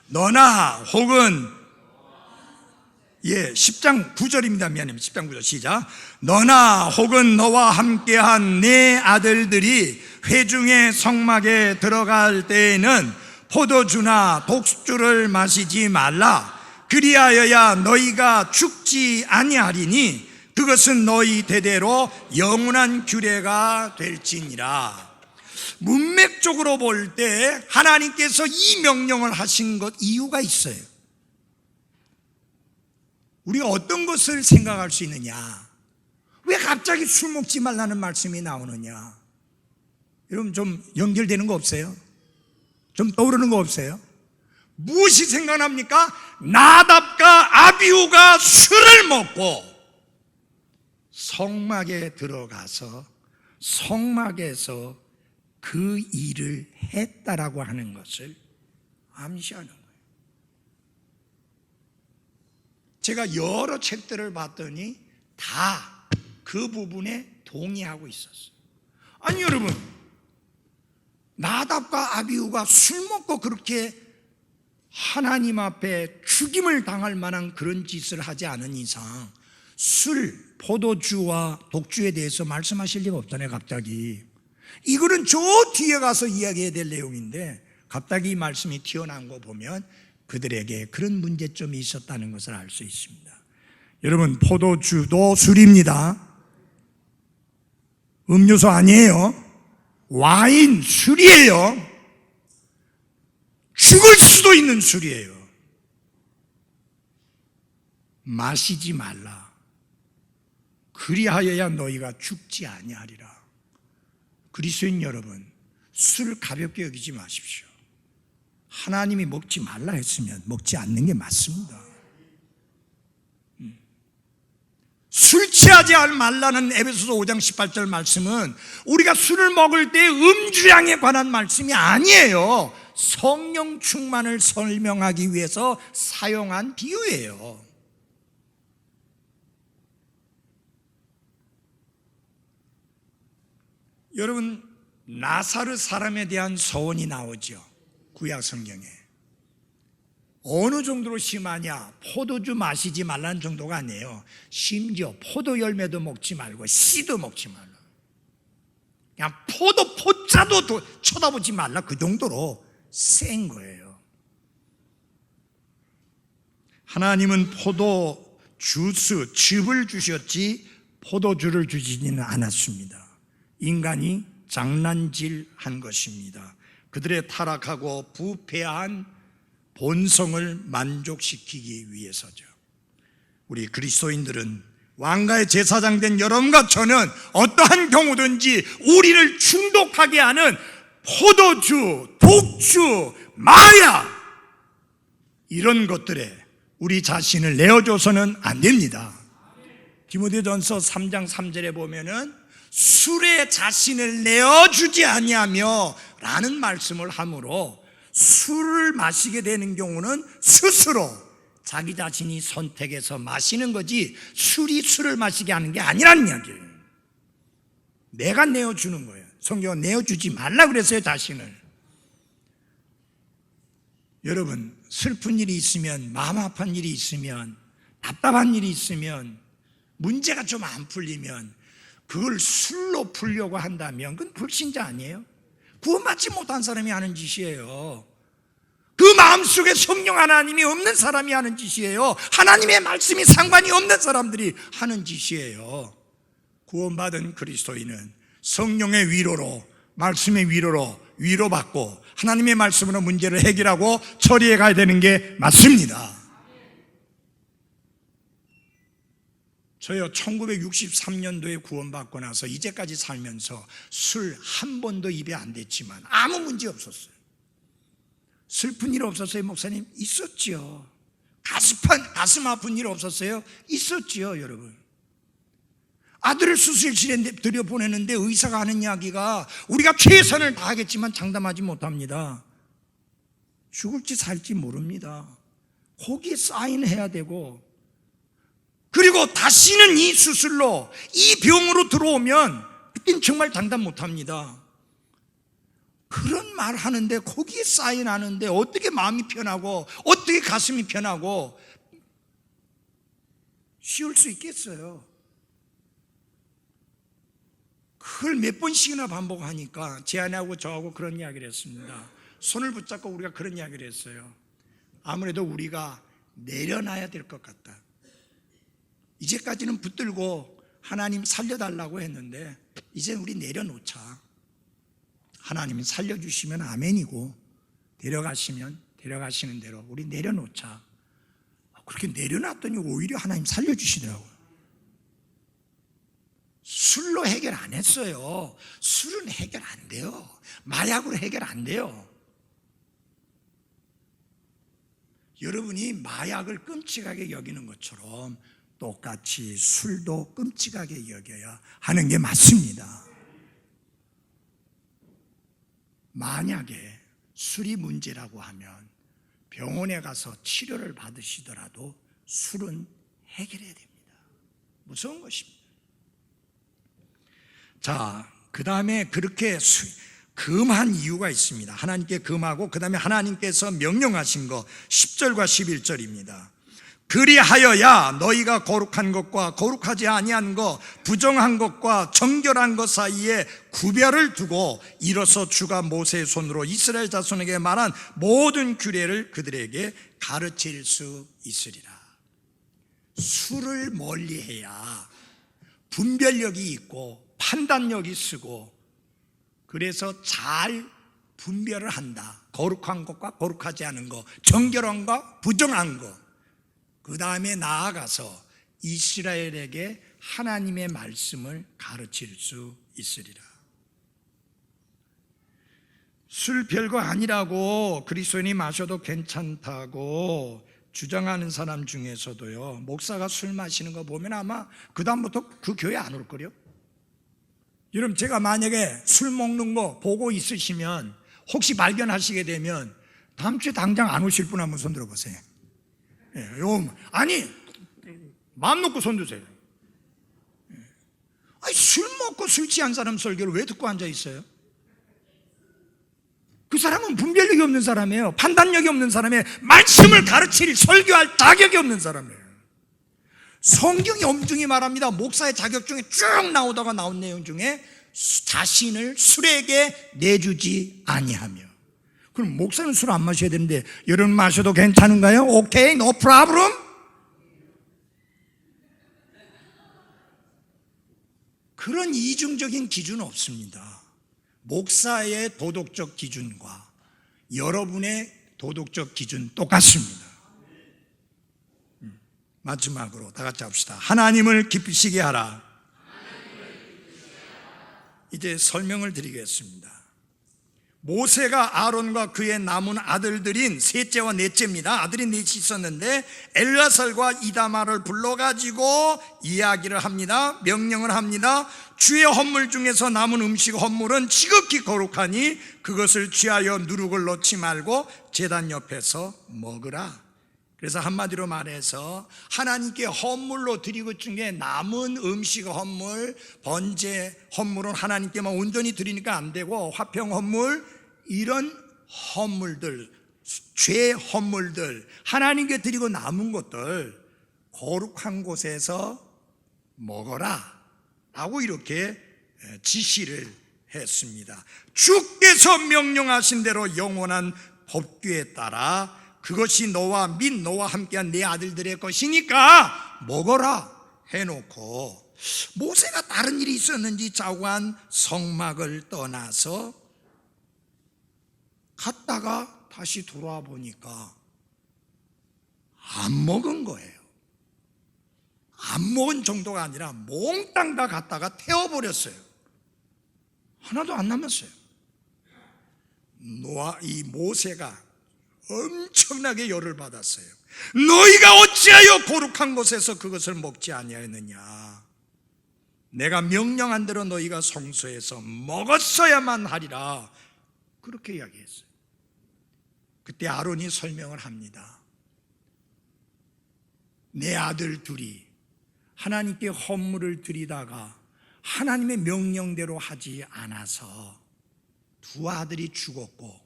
너나 혹은 10장 9절입니다. 미안합니다. 10장 9절 시작. 너나 혹은 너와 함께한 네 아들들이 회중의 성막에 들어갈 때에는 포도주나 독주를 마시지 말라. 그리하여야 너희가 죽지 아니하리니 그것은 너희 대대로 영원한 규례가 될지니라. 문맥적으로 볼 때 하나님께서 이 명령을 하신 것 이유가 있어요. 우리가 어떤 것을 생각할 수 있느냐? 왜 갑자기 술 먹지 말라는 말씀이 나오느냐? 여러분 좀 연결되는 거 없어요? 좀 떠오르는 거 없어요? 무엇이 생각납니까? 나답과 아비후가 술을 먹고 성막에 들어가서 성막에서 그 일을 했다라고 하는 것을 암시하는 거예요. 제가 여러 책들을 봤더니 다 그 부분에 동의하고 있었어요. 아니 여러분, 나답과 아비후가 술 먹고 그렇게 하나님 앞에 죽임을 당할 만한 그런 짓을 하지 않은 이상 술, 포도주와 독주에 대해서 말씀하실 리가 없잖아요. 갑자기 이거는 저 뒤에 가서 이야기해야 될 내용인데 갑자기 이 말씀이 튀어나온 거 보면 그들에게 그런 문제점이 있었다는 것을 알 수 있습니다. 여러분, 포도주도 술입니다. 음료수 아니에요. 와인, 술이에요. 죽을 수도 있는 술이에요. 마시지 말라. 그리하여야 너희가 죽지 아니하리라. 그리스도인 여러분, 술 가볍게 여기지 마십시오. 하나님이 먹지 말라 했으면 먹지 않는 게 맞습니다. 술 취하지 말라는 에베소서 5장 18절 말씀은 우리가 술을 먹을 때 음주량에 관한 말씀이 아니에요. 성령 충만을 설명하기 위해서 사용한 비유예요. 여러분, 나사렛 사람에 대한 서원이 나오죠. 구약 성경에. 어느 정도로 심하냐? 포도주 마시지 말라는 정도가 아니에요. 심지어 포도 열매도 먹지 말고 씨도 먹지 말라. 그냥 포자도 쳐다보지 말라. 그 정도로 센 거예요. 하나님은 포도 주스, 즙을 주셨지 포도주를 주지는 않았습니다. 인간이 장난질한 것입니다. 그들의 타락하고 부패한 본성을 만족시키기 위해서죠. 우리 그리스도인들은 왕가의 제사장 된 여러분과 저는 어떠한 경우든지 우리를 중독하게 하는 포도주, 독주, 마약 이런 것들에 우리 자신을 내어줘서는 안 됩니다. 디모데전서 3장 3절에 보면은 술에 자신을 내어주지 아니하며 라는 말씀을 하므로 술을 마시게 되는 경우는 스스로 자기 자신이 선택해서 마시는 거지 술이 술을 마시게 하는 게 아니라는 이야기예요. 내가 내어주는 거예요. 성경은 내어주지 말라 그랬어요. 자신을. 여러분, 슬픈 일이 있으면, 마음 아픈 일이 있으면, 답답한 일이 있으면, 문제가 좀 안 풀리면 그걸 술로 풀려고 한다면 그건 불신자 아니에요? 구원받지 못한 사람이 하는 짓이에요. 그 마음속에 성령 하나님이 없는 사람이 하는 짓이에요. 하나님의 말씀이 상관이 없는 사람들이 하는 짓이에요. 구원받은 그리스도인은 성령의 위로로, 말씀의 위로로 위로받고 하나님의 말씀으로 문제를 해결하고 처리해 가야 되는 게 맞습니다. 저요 1963년도에 구원받고 나서 이제까지 살면서 술 한 번도 입에 안 댔지만 아무 문제 없었어요. 슬픈 일 없었어요, 목사님? 있었지요. 가슴 아픈 일 없었어요? 있었지요, 여러분. 아들을 수술실에 들여보내는데 의사가 하는 이야기가 우리가 최선을 다하겠지만 장담하지 못합니다. 죽을지 살지 모릅니다. 거기에 사인해야 되고, 그리고 다시는 이 수술로 이 병으로 들어오면 그땐 정말 장담 못합니다. 그런 말 하는데 거기에 사인하는데 어떻게 마음이 편하고 어떻게 가슴이 편하고 쉬울 수 있겠어요? 그걸 몇 번씩이나 반복하니까 제 아내하고 저하고 그런 이야기를 했습니다. 손을 붙잡고 우리가 그런 이야기를 했어요. 아무래도 우리가 내려놔야 될 것 같다. 이제까지는 붙들고 하나님 살려달라고 했는데 이제 우리 내려놓자. 하나님이 살려주시면 아멘이고 데려가시면 데려가시는 대로 우리 내려놓자. 그렇게 내려놨더니 오히려 하나님 살려주시더라고요. 술로 해결 안 했어요. 술은 해결 안 돼요. 마약으로 해결 안 돼요. 여러분이 마약을 끔찍하게 여기는 것처럼 똑같이 술도 끔찍하게 여겨야 하는 게 맞습니다. 만약에 술이 문제라고 하면 병원에 가서 치료를 받으시더라도 술은 해결해야 됩니다. 무서운 것입니다. 자, 그 다음에 그렇게 금한 이유가 있습니다. 하나님께 금하고 그 다음에 하나님께서 명령하신 거 10절과 11절입니다. 그리하여야 너희가 거룩한 것과 거룩하지 아니한 것, 부정한 것과 정결한 것 사이에 구별을 두고 이로써 주가 모세의 손으로 이스라엘 자손에게 말한 모든 규례를 그들에게 가르칠 수 있으리라. 술을 멀리해야 분별력이 있고 판단력이 쓰고 그래서 잘 분별을 한다. 거룩한 것과 거룩하지 않은 것, 정결한 것, 부정한 것. 그 다음에 나아가서 이스라엘에게 하나님의 말씀을 가르칠 수 있으리라. 술 별거 아니라고 그리스도인이 마셔도 괜찮다고 주장하는 사람 중에서도요, 목사가 술 마시는 거 보면 아마 그 다음부터 그 교회 안 올 거요. 여러분, 제가 만약에 술 먹는 거 보고 있으시면 혹시 발견하시게 되면 다음 주에 당장 안 오실 분 한번 손 들어보세요. 아니, 마음 놓고 손 드세요. 아니, 술 먹고 술 취한 사람 설교를 왜 듣고 앉아 있어요? 그 사람은 분별력이 없는 사람이에요. 판단력이 없는 사람이에요. 말씀을 가르칠, 설교할 자격이 없는 사람이에요. 성경이 엄중히 말합니다. 목사의 자격 중에 쭉 나오다가 나온 내용 중에 자신을 술에게 내주지 아니하며. 그럼 목사는 술 안 마셔야 되는데 여러분 마셔도 괜찮은가요? 오케이, no problem. 그런 이중적인 기준은 없습니다. 목사의 도덕적 기준과 여러분의 도덕적 기준 똑같습니다. 마지막으로 다 같이 합시다. 하나님을 기쁘시게 하라. 이제 설명을 드리겠습니다. 모세가 아론과 그의 남은 아들들인 셋째와 넷째입니다. 아들이 넷이 있었는데 엘라살과 이다마를 불러가지고 이야기를 합니다. 명령을 합니다. 주의 헌물 중에서 남은 음식 헌물은 지극히 거룩하니 그것을 취하여 누룩을 넣지 말고 제단 옆에서 먹으라. 그래서 한마디로 말해서 하나님께 헌물로 드리고 중에 남은 음식 헌물, 번제 헌물은 하나님께만 온전히 드리니까 안 되고 화평 헌물, 이런 헌물들, 죄 헌물들, 하나님께 드리고 남은 것들 거룩한 곳에서 먹어라 라고 이렇게 지시를 했습니다. 주께서 명령하신 대로 영원한 법규에 따라 그것이 너와 및 너와 함께한 네 아들들의 것이니까 먹어라 해놓고, 모세가 다른 일이 있었는지 자고한 성막을 떠나서 갔다가 다시 돌아와 보니까 안 먹은 거예요. 안 먹은 정도가 아니라 몽땅 다 갔다가 태워버렸어요. 하나도 안 남았어요. 이 모세가 엄청나게 열을 받았어요. 너희가 어찌하여 거룩한 곳에서 그것을 먹지 아니하였느냐? 내가 명령한 대로 너희가 성소에서 먹었어야만 하리라. 그렇게 이야기했어요. 그때 아론이 설명을 합니다. 내 아들 둘이 하나님께 헌물을 드리다가 하나님의 명령대로 하지 않아서 두 아들이 죽었고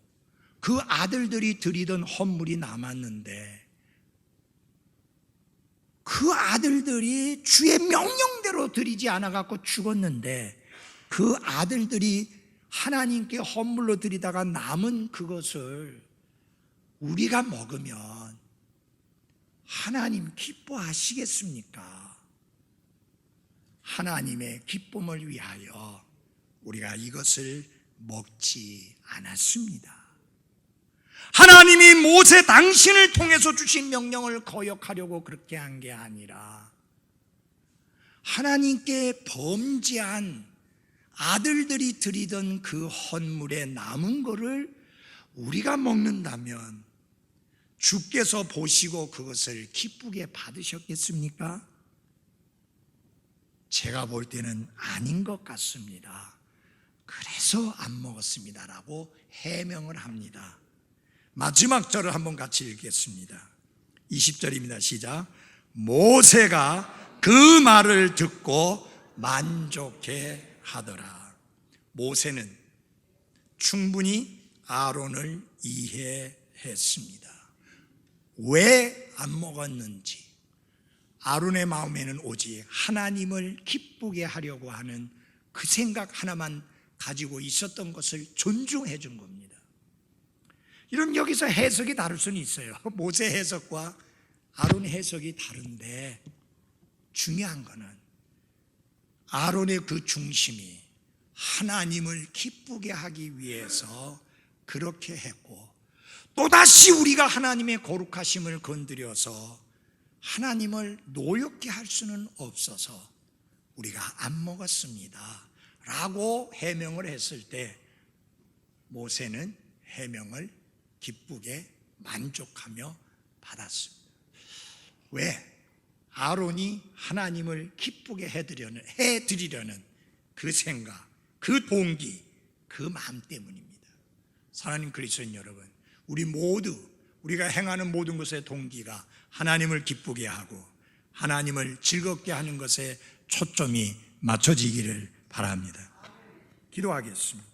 그 아들들이 드리던 헌물이 남았는데 그 아들들이 주의 명령대로 드리지 않아갖고 죽었는데 그 아들들이 하나님께 헌물로 드리다가 남은 그것을 우리가 먹으면 하나님 기뻐하시겠습니까? 하나님의 기쁨을 위하여 우리가 이것을 먹지 않았습니다. 하나님이 모세 당신을 통해서 주신 명령을 거역하려고 그렇게 한 게 아니라 하나님께 범죄한 아들들이 드리던 그 헌물에 남은 거를 우리가 먹는다면 주께서 보시고 그것을 기쁘게 받으셨겠습니까? 제가 볼 때는 아닌 것 같습니다. 그래서 안 먹었습니다라고 해명을 합니다. 마지막 절을 한번 같이 읽겠습니다. 20절입니다. 시작. 모세가 그 말을 듣고 만족해 하더라. 모세는 충분히 아론을 이해했습니다. 왜 안 먹었는지, 아론의 마음에는 오직 하나님을 기쁘게 하려고 하는 그 생각 하나만 가지고 있었던 것을 존중해 준 겁니다. 이런 여기서 해석이 다를 수는 있어요. 모세 해석과 아론의 해석이 다른데 중요한 거는 아론의 그 중심이 하나님을 기쁘게 하기 위해서 그렇게 했고 또다시 우리가 하나님의 거룩하심을 건드려서 하나님을 노엽게 할 수는 없어서 우리가 안 먹었습니다 라고 해명을 했을 때 모세는 해명을 기쁘게 만족하며 받았습니다. 왜? 아론이 하나님을 기쁘게 해드리려는 그 생각, 그 동기, 그 마음 때문입니다. 사랑하는 그리스도인 여러분, 우리 모두 우리가 행하는 모든 것의 동기가 하나님을 기쁘게 하고 하나님을 즐겁게 하는 것에 초점이 맞춰지기를 바랍니다. 기도하겠습니다.